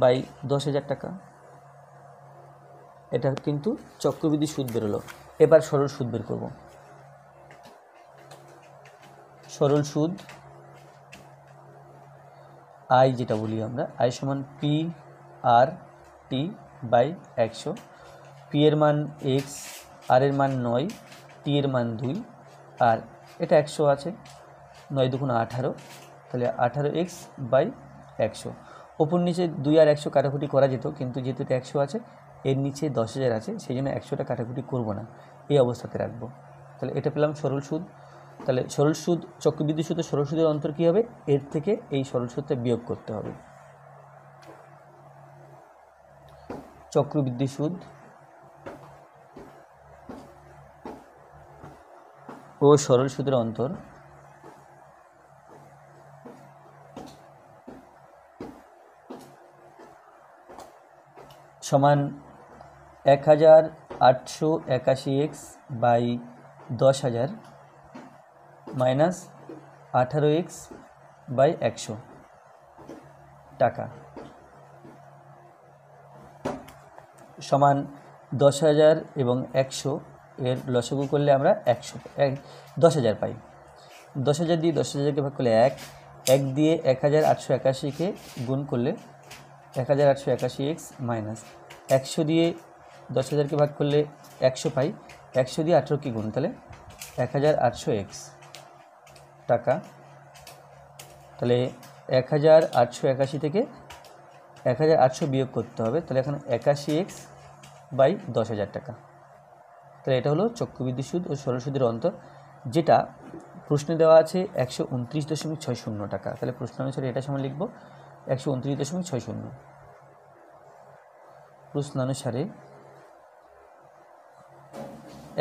বাই 10,000 টাকা, এটা কিন্তু চক্রবৃদ্ধি সুদ বেরোলো। এবার সরল সুদ বের করব। সরল সুদ আই, যেটা বলি আমরা আই সমান P R T by 100, P এর মান এক্স, আর এর মান 9, টি এর মান 2, আর এটা 100 আছে, 9 দুগুণ 18, তাহলে 18x বাই 100। ওপর নিচে 2 আর 100 কাটাকুটি করা যেত, কিন্তু যেহেতু এটা 100 আছে, এর নিচে 10,000 আছে, সেই জন্য 100টা কাটাকুটি করব না, এই অবস্থাতে রাখবো। তাহলে এটা পেলাম সরল সুদ। তাহলে সরল সুদ, চক্রবৃদ্ধি সুদ ও সরল সুদের অন্তর কী হবে, এর থেকে এই সরল সুদটা বিয়োগ করতে হবে। চক্রবৃদ্ধি সুদ ও সরল সুদের অন্তর সমান 1,881 বাই 10,000 মাইনাস 18x বাই 100 টাকা সমান 10,000 এবং 100 এর লসাগু করলে আমরা 10,000 পাই। 10,000 দিয়ে 10,000কে ভাগ করলে 1 দিয়ে 1,881কে গুণ করলে 1,881x মাইনাস 100 দিয়ে 10,000কে ভাগ করলে 100 পাই, 100 দিয়ে 18কে গুণ, তাহলে 1,800x টাকা। তাহলে 1,881 থেকে 1,800 বিয়োগ করতে হবে, তাহলে এখানে 81x বাই 10,000 টাকা। তাহলে এটা হলো চক্রবৃদ্ধি সুদ ও সরল সুদের অন্তর, যেটা প্রশ্নে দেওয়া আছে 129.60 টাকা। তাহলে প্রশ্ন অনুসারে এটা সমান লিখব 129.60। প্রশ্ন অনুসারে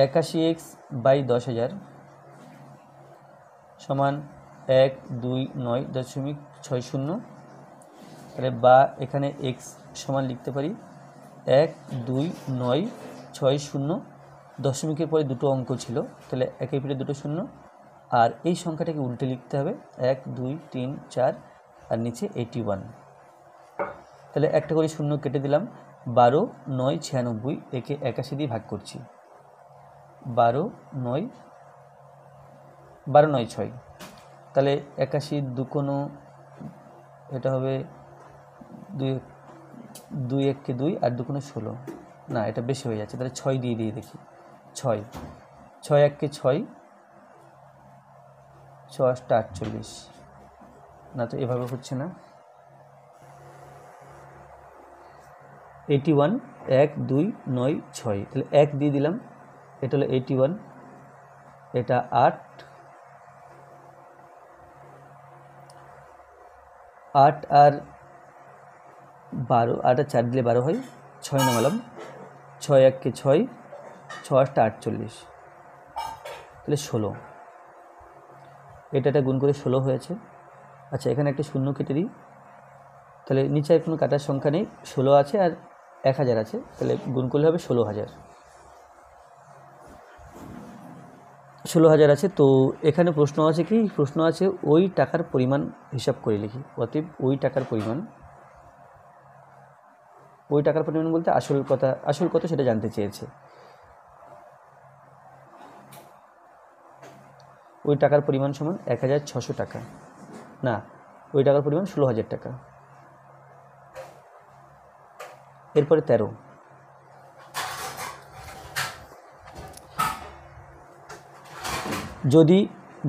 81x বাই 10,000 সমান 129.60। তাহলে বা এখানে x সমান লিখতে পারি 12960। দশমিকের পরে দুটো অঙ্ক ছিল, তাহলে একের পিঠে দুটো শূন্য, আর এই সংখ্যাটাকে উল্টে লিখতে হবে 1 2 3 4 আর নিচে 81। তাহলে একটা করে শূন্য কেটে দিলাম। 12 9 96, একে 81 দিয়ে ভাগ করছি। 12 9 6, তাহলে 81 দুকোনো, এটা হবে 2 1 কে 2 আর দুকোনো 16, না এটা বেশি হয়ে যাচ্ছে, তাহলে 6 দিয়ে দেখি। 6 1 কে 6, 6 8 48, না তো এভাবে হচ্ছে না। 81 1 2 9 6, তাহলে 1 দিয়ে দিলাম, এটা হলো 81, এটা 8 আর 12, 8 আর 4 দিলে 12 হয়, 6 নামালাম, 6 1 কে 6, 6 8 48, তাহলে 16। এটা গুণ করে 16 হয়েছে। আচ্ছা, এখানে একটা শূন্য কেটে দিই, তাহলে নিচে আর কোনো কাটার সংখ্যা নেই, 16 আছে আর 1000 আছে, তাহলে গুণ করলে হবে 16,000। 16,000 আছে। তো এখানে প্রশ্ন আছে কি, প্রশ্ন আছে ওই টাকার পরিমাণ হিসাব করে লিখি। অতএব ওই টাকার পরিমাণ বলতে আসল কত সেটা জানতে চেয়েছে। ওই টাকার পরিমাণ সমান 1600 টাকা, না ওই টাকার পরিমাণ 16,000 টাকা। এরপরে 13, যদি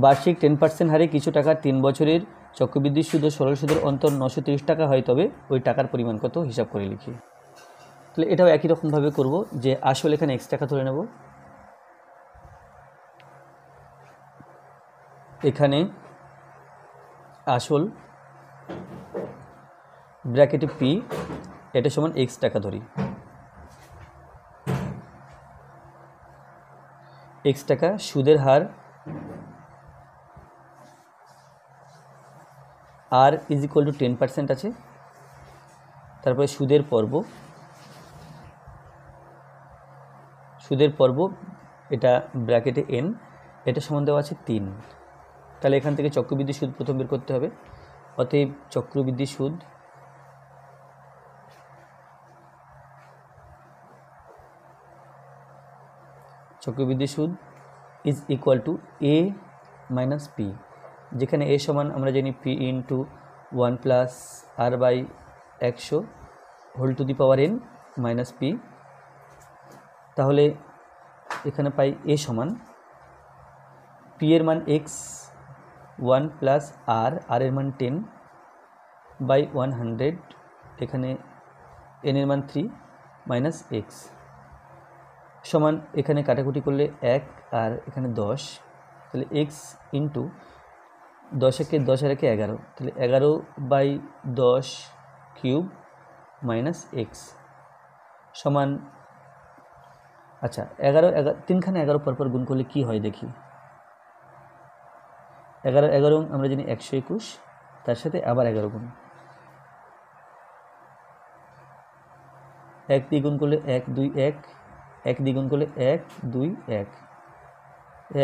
বার্ষিক 10% হারে কিছু টাকা 3 বছরের চক্রবৃদ্ধি সুদ ও সরল সুদের অন্তর 930 টাকা হয়, তবে ওই টাকার পরিমাণ কত হিসাব করে লিখি। তাহলে এটাও একই রকমভাবে করব, যে আসল এখানে x টাকা ধরে নেব, এখানে আসল ব্র্যাকেটে p, এটা সমান x টাকা ধরি, x টাকা। সুদের হার r ইজ ইকুয়াল টু 10% আছে। তারপরে সুদের পর্ব, এটা ব্র্যাকেটে n, এটা সমান দেওয়া আছে 3। তাহলে এখান থেকে চক্রবৃদ্ধি সুদ প্রথম বের করতে হবে। অতএব চক্রবৃদ্ধি সুদ is equal to a minus p, যেখানে a সমান আমরা জানি p into 1 plus r by 100 whole to the power n minus p। তাহলে এখানে পাই a সমান p এর মান x 1 প্লাস r এর মান 10 বাই 100, এখানে n এর মান 3 মাইনাস x সমান, এখানে কাটাকুটি করলে 1 আর এখানে 10, তাহলে x ইন্টু 10 একে 10 আর একে 11, তাহলে 11 বাই 10 কিউব মাইনাস x সমান, আচ্ছা 11 তিনখানে 11 পরপর গুণ করলে কি হয় দেখি। 11 আমরা জানি 121, তার সাথে আবার 11 গুণ, 1 দিয়ে গুণ করলে 1 2 1, 1 দিয়ে গুণ করলে 1 2 1,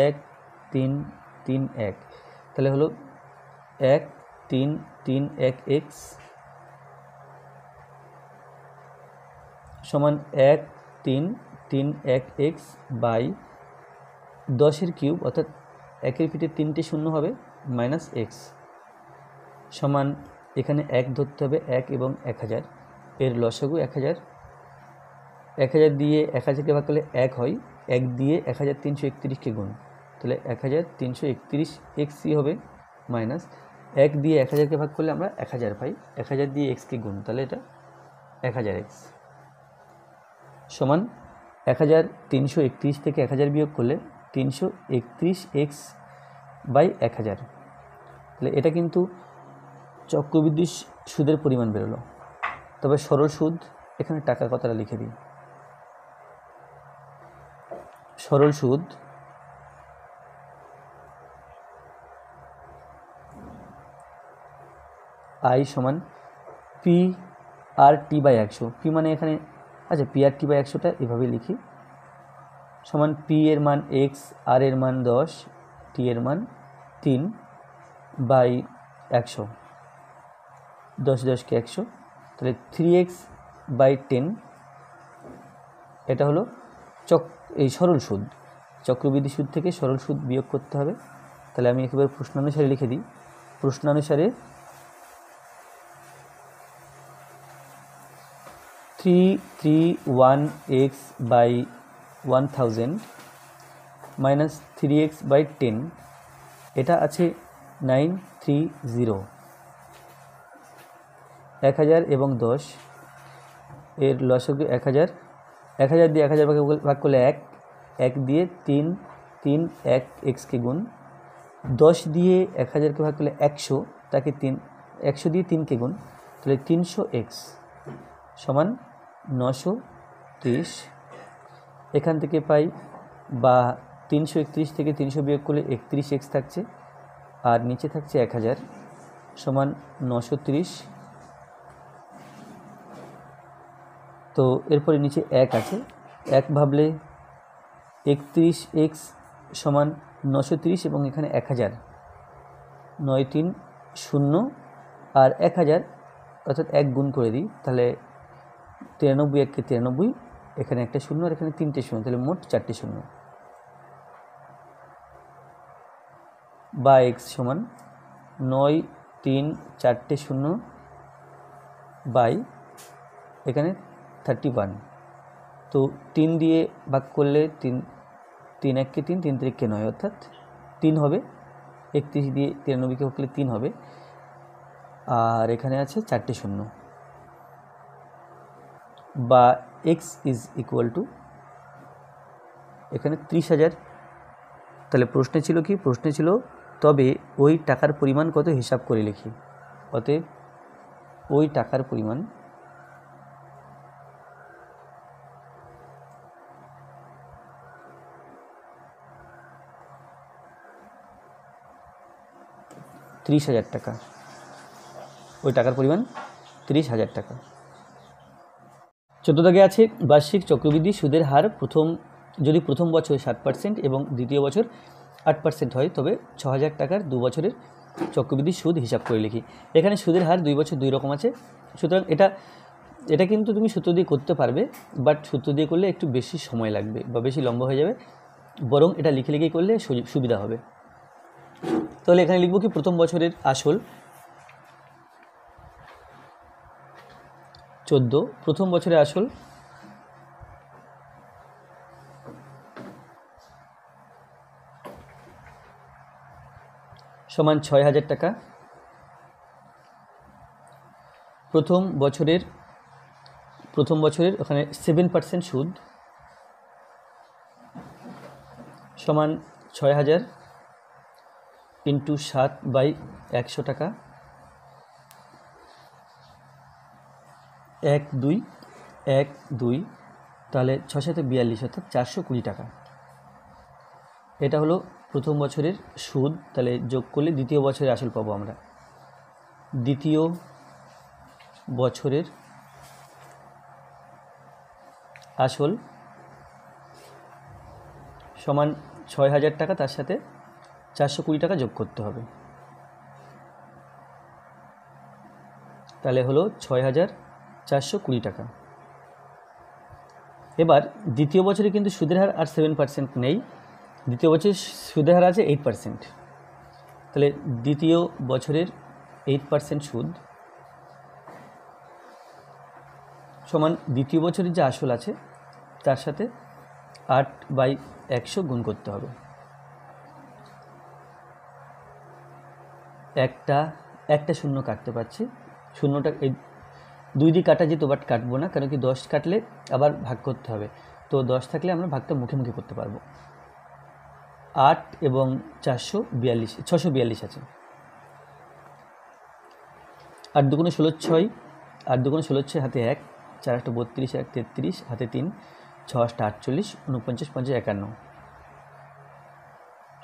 1 3 3 1, তাহলে হলো 1 3 3 1 x সমান 1 3 3 1 x বাই 10 কিউব, অর্থাৎ 1 পিঠে 3টে শূন্য হবে, মাইনাস x সমান, এখানে 1 ধরতে হবে, 1 এবং 1000, এর লসাগু 1000, 1000 দিয়ে 1000কে ভাগ করলে 1 হয়, 1 দিয়ে 1331কে গুণ, তাহলে 1331 xই হবে, মাইনাস 1 দিয়ে 1000কে ভাগ করলে আমরা 1000 পাই, 1000 দিয়ে xকে গুণ, তাহলে এটা 1000x সমান 1331 থেকে 1000 বিয়োগ করলে 331x বাই 1000। তাহলে এটা কিন্তু চক্রবৃদ্ধি সুদের পরিমাণ বেরোলো। তবে সরল সুদ, এখানে টাকা কথাটা লিখে দিই, সরল সুদ আই সমান P R T by 100। P মানে এখানে আচ্ছা পি আর টি বাই 100টা এভাবে লিখি, সমান পি এর মান এক্স, আর এর মান 10, টি এর মান 3 বাই 100, 10 10 কে 100, তাহলে 3x বাই 10। এটা হলো এই সরল সুদ। চক্রবৃদ্ধি সুদ থেকে সরল সুদ বিয়োগ করতে হবে। তাহলে আমি একেবারে প্রশ্নানুসারে লিখে দিই। প্রশ্নানুসারে 331x by 1000 minus 3x by 10, এটা আছে 930। 1000 এবং 10 এর লসাগু 1000, 1000 দিয়ে 1000 ভাগ করলে 1, 1 দিয়ে 3, 3 1 এক্সকে গুণ, 10 দিয়ে 1000কে ভাগ করলে 100, তাকে 100 দিয়ে 3কে গুণ, তাহলে 300x সমান 930। এখান থেকে পাই বা 331 থেকে 300 বিয়োগ করলে 31x থাকছে, আর নিচে থাকছে 1000 সমান 930। তো এরপরে নিচে 1 আছে, 1 ভাবলে 31x সমান 930 এবং এখানে 1000, 9 3 0 আর 1000 অর্থাৎ 1 গুণ করে দিই, তাহলে 93 1 কে 93, এখানে একটা শূন্য আর এখানে 3টে শূন্য, তাহলে মোট 4টে শূন্য বা x সমান 9 3 4টে শূন্য বাই এখানে 31। তো 3 দিয়ে ভাগ করলে 3 1 কে 3, 3 3 কে 9 অর্থাৎ 3 হবে। 31 দিয়ে 93কে ভাগ করলে 3 হবে, আর এখানে আছে 4টে শূন্য বা x ইজ ইকুয়াল টু এখানে 30,000। তাহলে প্রশ্নে ছিল কি? প্রশ্নে ছিল তবে ওই টাকার পরিমাণ কত হিসাব করে লিখি। অতএব ওই টাকার পরিমাণ $30,000 টাকা। ওই টাকার পরিমাণ 30,000 টাকা। 14 দাগে আছে বার্ষিক চক্রবৃদ্ধি সুদের হার যদি প্রথম বছর 7% এবং দ্বিতীয় বছর 8% হয়, তবে 6,000 টাকার 2 বছরের চক্রবৃদ্ধি সুদ হিসাব করে লিখি। এখানে সুদের হার 2 বছর 2 রকম আছে, সুতরাং এটা কিন্তু তুমি সূত্র দিয়ে করতে পারবে, বাট সূত্র দিয়ে করলে একটু বেশি সময় লাগবে বা বেশি লম্বা হয়ে যাবে, বরং এটা লিখে লিখেই করলে সুবিধা হবে। তাহলে এখানে লিখব কি প্রথম বছরের আসল 14, প্রথম বছরের আসল সমান 6,000 টাকা। প্রথম বছরের ওখানে 7% সুদ সমান 6,000 ইন্টু 7/100 টাকা, 1 2 তাহলে 6 7 42 অর্থাৎ 420 টাকা। এটা হলো প্রথম বছরের সুদ। তাহলে যোগ করলে দ্বিতীয় বছরের আসল পাবো আমরা। দ্বিতীয় বছরের আসল সমান 6,000 টাকা, তার সাথে 420 টাকা যোগ করতে হবে, তাহলে হলো 6,420 টাকা। এবার দ্বিতীয় বছরে কিন্তু সুদের হার আর 7% নেই, দ্বিতীয় বছরের সুদের হার আছে 8%। তাহলে দ্বিতীয় বছরের 8% সুদ সমান দ্বিতীয় বছরের যে আসল আছে তার সাথে 8/100 গুণ করতে হবে। একটা শূন্য কাটতে পারছি, শূন্যটা এই 2 দিয়ে কাটা যেত, বাট কাটবো না, কারণ কি 10 কাটলে আবার ভাগ করতে হবে, তো 10 থাকলে আমরা ভাগটা মুখে মুখে করতে পারবো। 8 এবং 642 আছে। 8 2 16 6, 8 2 16 6 হাতে 1, 4 8 32, 1 33 হাতে 3, 6 8 48, 49 50 51।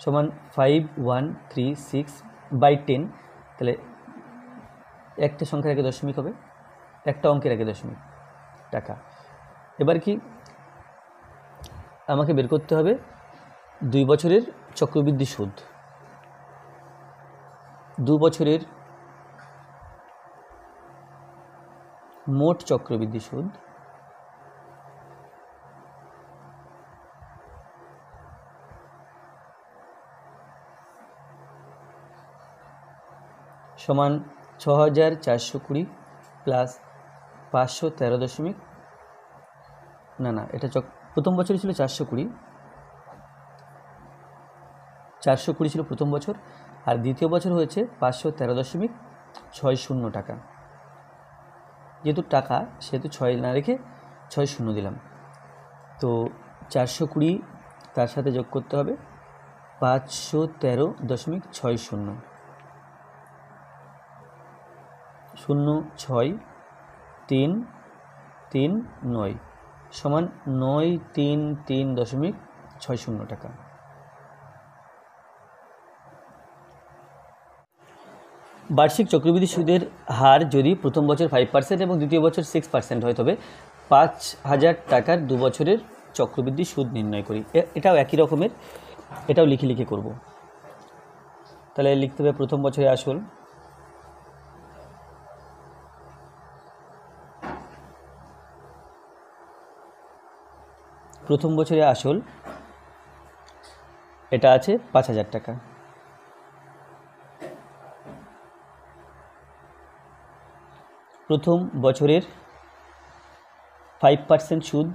সমান 5136/10, তাহলে একটা সংখ্যার আগে দশমিক হবে, একটা অঙ্কের আগে দশমিক টাকা। এবার কি আমাকে বের করতে হবে 2 বছরের চক্রবৃদ্ধি সুদ। 2 বছরের মোট চক্রবৃদ্ধি সুদ সমান 6420 প্লাস 513 না এটা প্রথম বছরে ছিল 420 ছিল প্রথম বছর, আর দ্বিতীয় বছর হয়েছে 513.60 টাকা। যেহেতু টাকা সেহেতু 6 না রেখে 60 দিলাম। তো 420 তার সাথে যোগ করতে হবে 513.60, 06339 সমান 933.60 টাকা। বার্ষিক চক্রবৃদ্ধি সুদের হার যদি প্রথম বছর 5% এবং দ্বিতীয় বছর 6% হয়, তবে 5000 টাকার 2 বছরের চক্রবৃদ্ধি সুদ নির্ণয় করি। এটাও একই রকমের, এটাও লিখে করব। তাহলে লিখতে হবে প্রথম বছরে আসল, প্রথম বছরে আসল এটা আছে 5000 টাকা। প্রথম বছরের 5% সুদ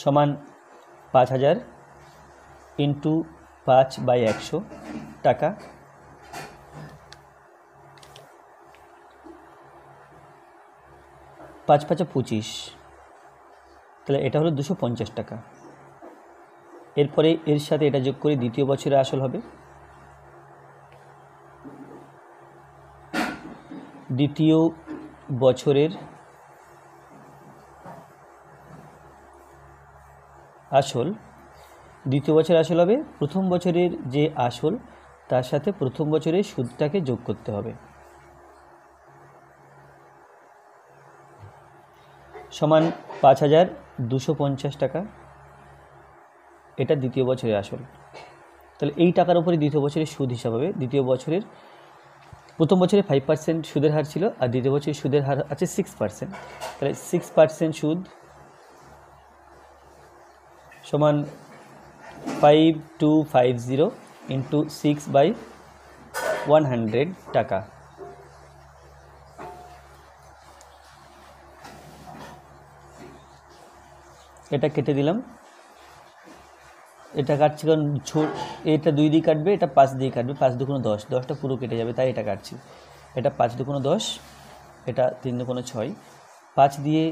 সমান 5000 ইন্টু 5/100 টাকা। 5 × 5 = 25, তাহলে এটা হলো 250 টাকা। এরপরে এর সাথে এটা যোগ করে দ্বিতীয় বছরে আসল হবে, দ্বিতীয় বছরের আসল হবে প্রথম বছরের যে আসল তার সাথে প্রথম বছরের সুদটাকে যোগ করতে হবে, সমান 5250 টাকা। এটা দ্বিতীয় বছরের আসল। তাহলে এই টাকার উপরে দ্বিতীয় বছরের সুদ হিসাব হবে। প্রথম বছরে 5% সুদের হার ছিল, আর দ্বিতীয় বছরে সুদের হার আছে 6%। তাহলে 6% সুদ সমান 5250 ইন্টু 6/100 টাকা। এটা কেটে দিলাম, এটা কাটছি কারণ এটা 2 দিয়ে কাটবে, এটা 5 দিয়ে কাটবে, 5 × 2 = 10, 10টা পুরো কেটে যাবে, তাই এটা কাটছি। এটা 5 × 2 = 10, এটা 3 × 2 = 6, 5 দিয়ে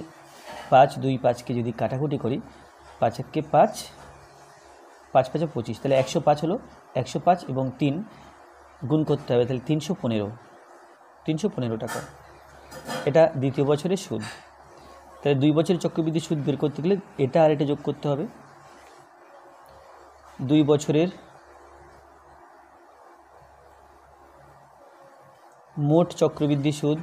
5 2 5কে যদি কাটাকুটি করি, 5 × 1 = 5, 5 × 5 = 25, তাহলে 105 হলো। 105 এবং 3 গুণ করতে হবে, তাহলে 315 টাকা। এটা দ্বিতীয় বছরের সুদ। তাহলে 2 বছরের চক্রবৃদ্ধি সুদ বের করতে গেলে এটা আর এটা যোগ করতে হবে। 2 বছরের মোট চক্রবৃদ্ধি সুদ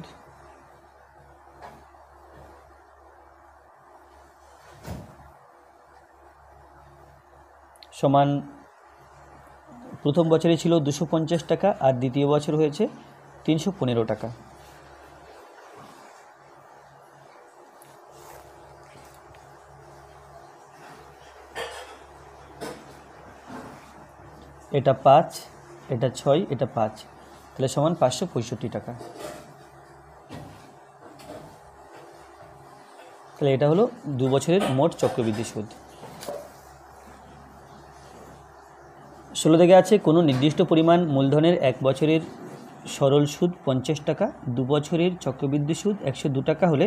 সমান প্রথম বছরে ছিল 250 টাকা, আর দ্বিতীয় বছর হয়েছে 315 টাকা। এটা 5, এটা 6, এটা 5, তাহলে সমান 565 টাকা। তাহলে এটা হলো 2 বছরের মোট চক্রবৃদ্ধি সুদ। 16 থেকে আছে কোনো নির্দিষ্ট পরিমাণ মূলধনের 1 বছরের সরল সুদ 50 টাকা, 2 বছরের চক্রবৃদ্ধি সুদ 102 টাকা হলে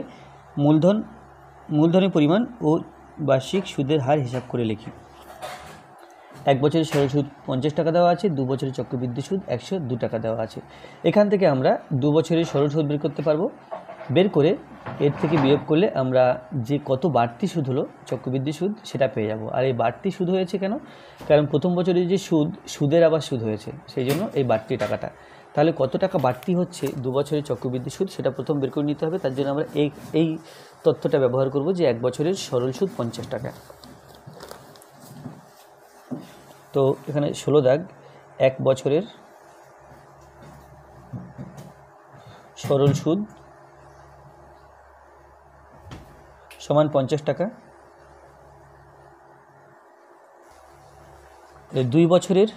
মূলধনের পরিমাণ ও বার্ষিক সুদের হার হিসাব করে লিখি। 1 বছরের সরল সুদ 50 টাকা দেওয়া আছে, 2 বছরের চক্রবৃদ্ধি সুদ 102 টাকা দেওয়া আছে। এখান থেকে আমরা 2 বছরের সরল সুদ বের করতে পারবো। বের করে এর থেকে বিয়োগ করলে আমরা যে কত বাড়তি সুদ হলো চক্রবৃদ্ধি সুদ সেটা পেয়ে যাব। আর এই বাড়তি সুদ হয়েছে কেন? কারণ প্রথম বছরে যে সুদের আবার সুদ হয়েছে, সেই জন্য এই বাড়তি টাকাটা। তাহলে কত টাকা বাড়তি হচ্ছে 2 বছরের চক্রবৃদ্ধি সুদ, সেটা প্রথম বের করে নিতে হবে। তার জন্য আমরা এই তথ্যটা ব্যবহার করব যে 1 বছরের সরল সুদ 50 টাকা। তো এখানে 16 দাগ, 1 বছরের সরল সুদ সমান 50 টাকা। 2 বছরের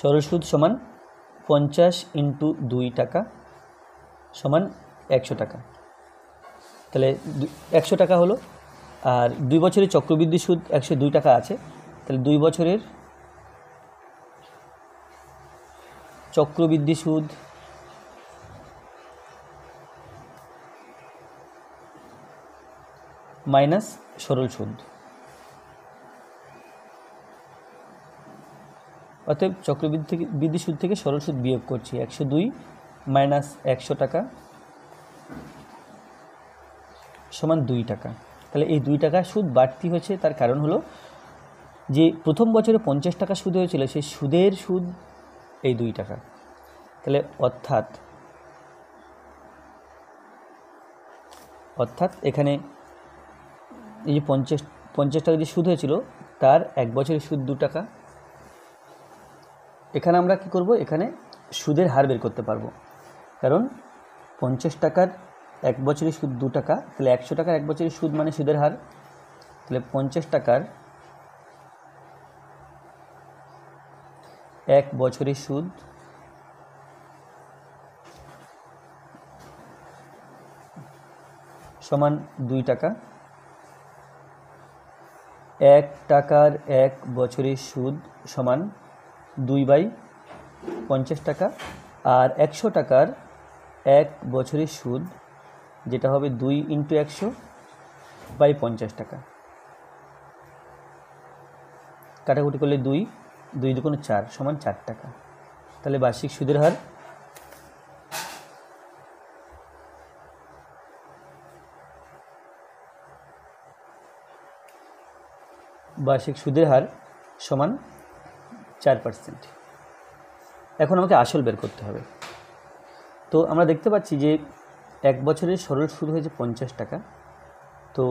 সরল সুদ সমান 50 × 2 টাকা সমান 100 টাকা। তাহলে 100 টাকা হলো। আর 2 বছরের চক্রবৃদ্ধি সুদ 102 টাকা আছে। তাহলে 2 বছরের চক্রবৃদ্ধি সুদ মাইনাস সরল সুদ, অতএব চক্রবৃদ্ধি সুদ থেকে সরল সুদ বিয়োগ করছি। 102 মাইনাস 100 টাকা সমান 2 টাকা। তাহলে এই 2 টাকা সুদ বাড়তি হয়েছে, তার কারণ হলো যে প্রথম বছরে 50 টাকা সুদ হয়েছিল, সেই সুদের সুদ এই 2 টাকা। তাহলে অর্থাৎ এখানে এই যে 50 টাকা যে সুদ হয়েছিল তার 1 বছরের সুদ 2 টাকা। এখানে আমরা কি করব? এখানে সুদের হার বের করতে পারবো, কারণ 50 টাকার 1 বছরের সুদ 2 টাকা। তাহলে 100 টাকার 1 বছরের সুদ মানে সুদের হার। তাহলে 50 টাকার 1 বছরের সুদ সমান 2 টাকা। 1 টাকার 1 বছরের সুদ সমান 2/50 টাকা। আর 100 টাকার 1 বছরের সুদ যেটা হবে 2 × 100/50 টাকা। কাটাকুটি করলে 2 2 4 সমান 4 টাকা। তাহলে বার্ষিক সুদের হার সমান 4%। এখন আমাকে আসল বের করতে হবে। তো আমরা দেখতে পাচ্ছি যে 1 বছরের সরল সুদ হয়েছে 50 টাকা। তো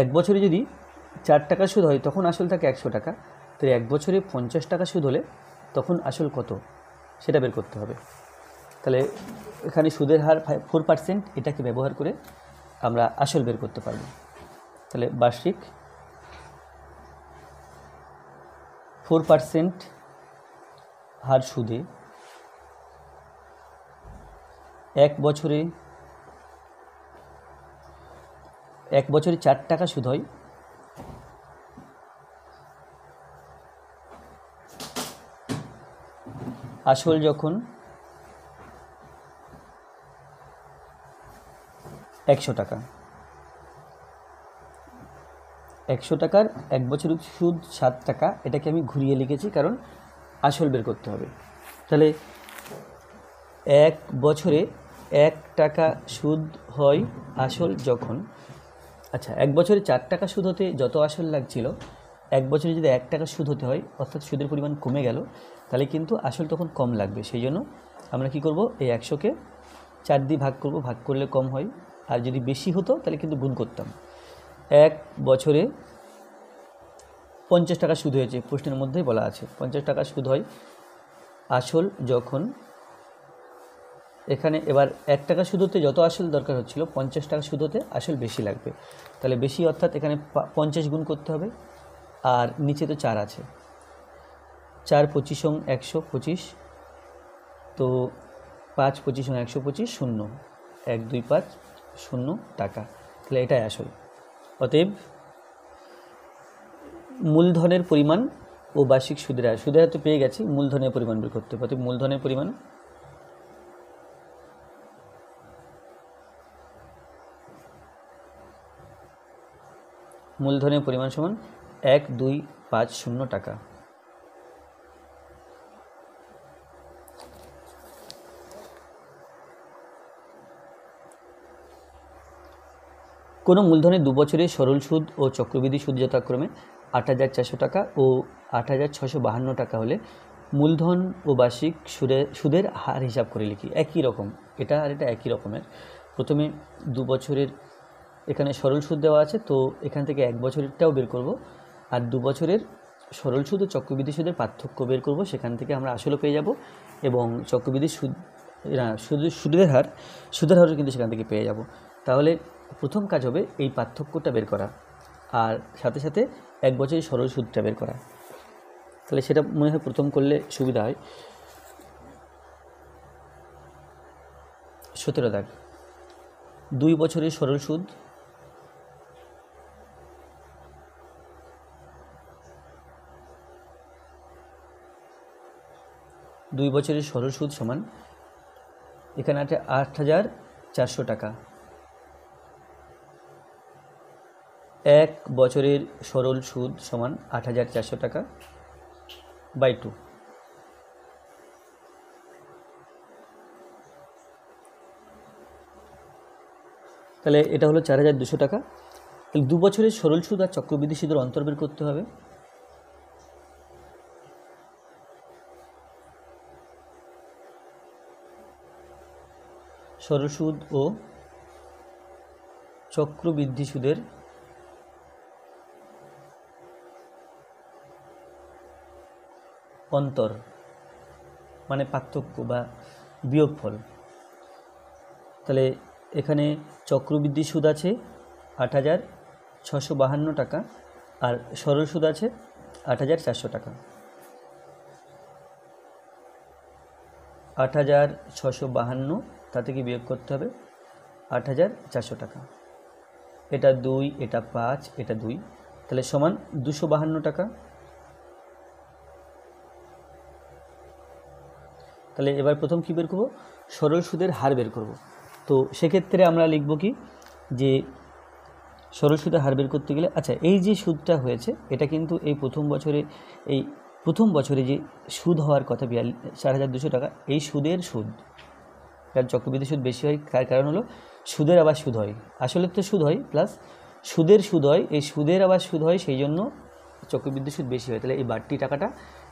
1 বছরে যদি 4 টাকা সুদ হয় তখন আসল থাকে 100 টাকা। তো 1 বছরে 50 টাকা সুদ হলে তখন আসল কত সেটা বের করতে হবে। তাহলে এখানে সুদের হার 4%, এটাকে ব্যবহার করে আমরা আসল বের করতে পারব। তাহলে বার্ষিক 4% হার সুদে 1 বছরে 4 টাকা সুদ হয়, আসল যখন 100 টাকা। 100 টাকার 1 বছরের সুদ 7 টাকা, এটাকে আমি ঘুরিয়ে লিখেছি কারণ আসল বের করতে হবে। তাহলে 1 বছরে 1 টাকা সুদ হয় আসল যখন, আচ্ছা 1 বছরে 4 টাকা সুদ হতে যত আসল লাগছিল, 1 বছরে যদি 1 টাকা সুদ হতে হয় অর্থাৎ সুদের পরিমাণ কমে গেল, তাহলে কিন্তু আসল তখন কম লাগবে। সেই জন্য আমরা কি করব? এই 100কে 4 দিয়ে ভাগ করব, ভাগ করলে কম হয়। আর যদি বেশি হতো তাহলে কিন্তু গুণ করতাম। 1 বছরে 50 টাকা সুদ হয়েছে, প্রশ্নের মধ্যেই বলা আছে 50 টাকা সুদ হয় আসল যখন, এখানে এবার 1 টাকা সুদ হতে যত আসল দরকার হচ্ছিল 50 টাকা সুদ হতে আসল বেশি লাগবে। তাহলে বেশি অর্থাৎ এখানে 50 গুণ করতে হবে। আর নিচে তো 4 আছে, 4 25 125, তো 5 25 125, 0 1 2 5 0 টাকা। তাহলে এটাই আসল। অতএব মূলধনের পরিমাণ ও বার্ষিক সুদের হার তো পেয়ে গেছি, মূলধনের পরিমাণ বের করতে হবে। অতএব মূলধনের পরিমাণ সমান 1250 টাকা। কোনো মূলধনের 2 বছরের সরল সুদ ও চক্রবৃদ্ধি সুদ যথাক্রমে 8,400 টাকা ও 8,652 টাকা হলে মূলধন ও বার্ষিক সুদের হার হিসাব করে লিখি। একই রকম, এটা আর এটা একই রকমের। প্রথমে 2 বছরের এখানে সরল সুদ দেওয়া আছে, তো এখান থেকে 1 বছরেরটাও বের করব, আর 2 বছরের সরল সুদ ও চক্রবৃদ্ধি সুদের পার্থক্য বের করব, সেখান থেকে আমরা আসলও পেয়ে যাব এবং চক্রবৃদ্ধি সুদের হারও কিন্তু সেখান থেকে পেয়ে যাব। তাহলে প্রথম কাজ হবে এই পার্থক্যটা বের করা আর সাথে সাথে 1 বছরের সরল সুদটা বের করা। তাহলে সেটা মনে হয় প্রথম করলে সুবিধা হয়। 17 দাগ, 2 বছরের সরল সুদ সমান এখানে আছে 8,400 টাকা। 1 বছরের সরল সুদ সমান 8,400 টাকা বাই 2। তাহলে এটা হলো 4,200 টাকা। তাহলে 2 বছরের সরল সুদ আর চক্রবৃদ্ধি সুদের অন্তর বের করতে হবে। সরল সুদ ও চক্রবৃদ্ধি সুদের অন্তর মানে পার্থক্য বা বিয়োগফল। তাহলে এখানে চক্রবৃদ্ধি সুদ আছে 8,652 টাকা আর সরল সুদ আছে 8,400 টাকা। 8,652 তা থেকে বিয়োগ করতে হবে 8,400 টাকা। এটা 2, এটা 5, এটা 2, তাহলে সমান 252 টাকা। তাহলে এবার প্রথম কী বের করব? সরল সুদের হার বের করব। তো সেক্ষেত্রে আমরা লিখব কি যে সরল সুদের হার বের করতে গেলে আচ্ছা এই যে সুদটা হয়েছে এটা কিন্তু এই প্রথম বছরে যে সুদ হওয়ার কথা 4,200 টাকা, এই সুদের সুদ, কারণ চক্রবৃদ্ধি সুদ বেশি হয় তার কারণ হলো সুদের আবার সুদ হয়, আসলে তো সুদ হয় প্লাস সুদের সুদ হয়, এই সুদের আবার সুদ হয়, সেই জন্য চক্রবৃদ্ধি সুদ বেশি হয়। তাহলে এই বাড়তি টাকাটা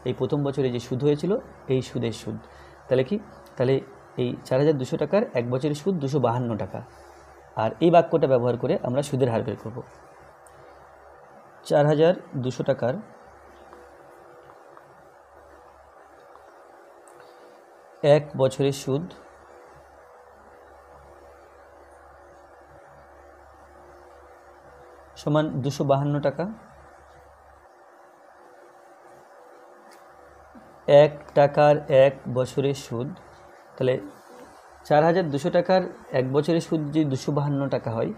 এই প্রথম বছরে যে সুদ হয়েছিল এই সুদের সুদ। তাহলে কি, তাহলে এই 4,200 টাকার 1 বছরের সুদ 252 টাকা। আর এই বাক্যটা ব্যবহার করে আমরা সুদের হার বের করব। 4,200 টাকার 1 বছরের সুদ সমান 252 টাকা। 1 টাকার 1 বছরের সুদ, তাহলে 4,200 টাকার 1 বছরের সুদ যদি 252 টাকা হয়,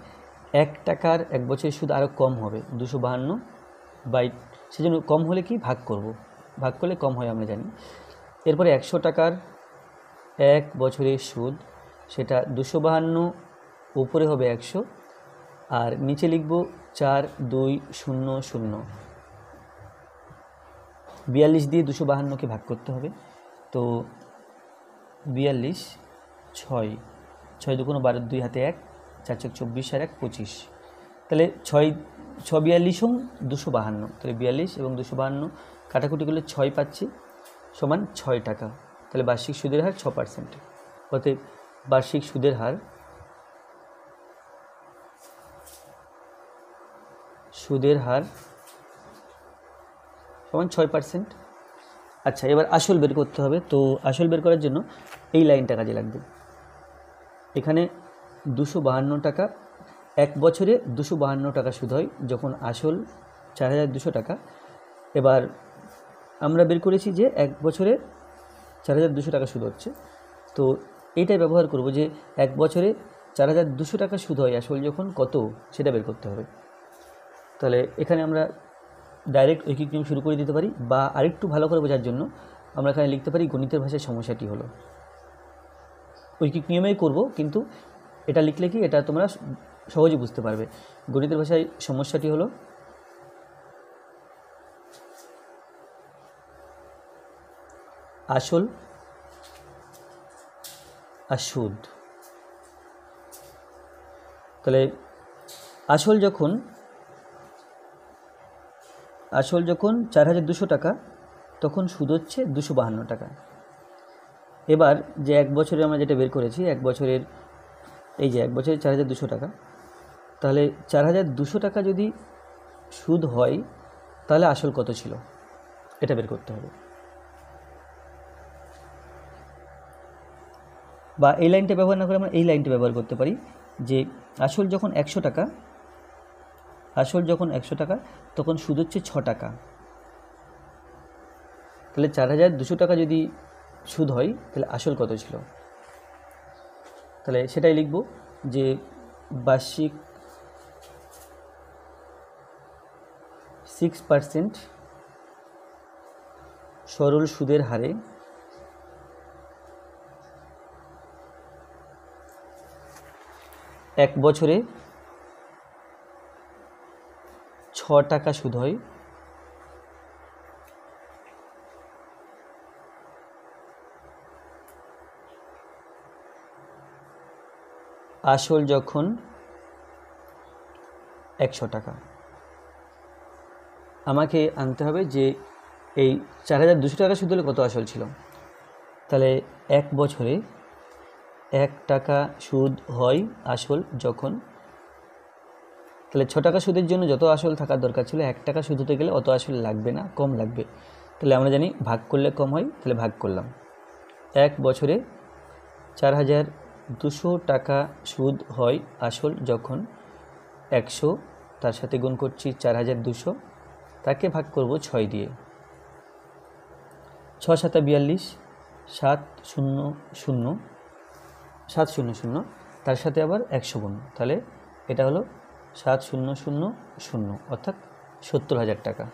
1 টাকার 1 বছরের সুদ আরও কম হবে 252 বাই, সেজন্য কম হলে কি ভাগ করব, ভাগ করলে কম হয় আমরা জানি। এরপরে 100 টাকার 1 বছরের সুদ, সেটা 252 উপরে হবে 100 আর নিচে লিখব 4,200। 42 দিয়ে 252কে ভাগ করতে হবে, তো 42, 6, 6 দুগুণ 12, 2 হাতে 1, 4 চোখ 24 আর 1 25। তাহলে 6 42 252, তাহলে 42 এবং 252 কাটাকুটি করলে 6 পাচ্ছি সমান 6 টাকা। তাহলে বার্ষিক সুদের হার 6%। অতএব বার্ষিক সুদের হার সমান 6%। আচ্ছা এবার আসল বের করতে হবে। তো আসল বের করার জন্য এই লাইনটা কাজে লাগবে। এখানে 252 টাকা, 1 বছরে 252 টাকা সুদ হয় যখন আসল 4,200 টাকা। এবার আমরা বের করেছি যে 1 বছরে 4,200 টাকা সুদ হচ্ছে, তো এইটাই ব্যবহার করব যে 1 বছরে 4,200 টাকা সুদ হয় আসল যখন কত সেটা বের করতে হবে। তাহলে এখানে আমরা ডাইরেক্ট ঐকিক নিয়ম শুরু করে দিতে পারি, বা আরেকটু ভালো করে বোঝার জন্য আমরা এখানে লিখতে পারি গণিতের ভাষায় সমস্যাটি হলো, ঐকিক নিয়মেই করব কিন্তু এটা লিখলে কি এটা তোমরা সহজে বুঝতে পারবে। গণিতের ভাষায় সমস্যাটি হলো আসল আর সুদ। তাহলে আসল যখন 4,200 টাকা তখন সুদ হচ্ছে 252 টাকা। এবার যে 1 বছরে আমরা যেটা বের করেছি, 1 বছরের এই যে 1 বছরে 4,200 টাকা, তাহলে 4,200 টাকা যদি সুদ হয় তাহলে আসল কত ছিল এটা বের করতে হবে। বা এই লাইনটা ব্যবহার না করে আমরা এই লাইনটা ব্যবহার করতে পারি যে আসল যখন 100 টাকা তখন সুদ হচ্ছে 6 টাকা। তাহলে 4,200 টাকা যদি সুদ হয় তাহলে আসল কত ছিল, তাহলে সেটাই লিখব যে বার্ষিক 6% সরল সুদের হারে এক বছরে 6 টাকা সুদ হয়। আসল যখন 100 টাকা। আমাকে আনতে হবে যে এই 4,200 টাকা সুদ হলে কত আসল ছিল। তাহলে 1 বছরে 1 টাকা সুদ হয় আসল যখন, তাহলে 6 টাকা সুদের জন্য যত আসল থাকার দরকার ছিল 1 টাকা সুদ হতে গেলে অত আসল লাগবে না, কম লাগবে। তাহলে আমরা জানি ভাগ করলে কম হয়, তাহলে ভাগ করলাম। 1 বছরে 4,200 টাকা সুদ হয় আসল যখন 100, তার সাথে গুণ করছি 4,200, তাকে ভাগ করব 6 দিয়ে। 6 7 42, 700, তার সাথে আবার 100 গুণ, তাহলে এটা হলো 7,000 অর্থাৎ 70,000 টাকা।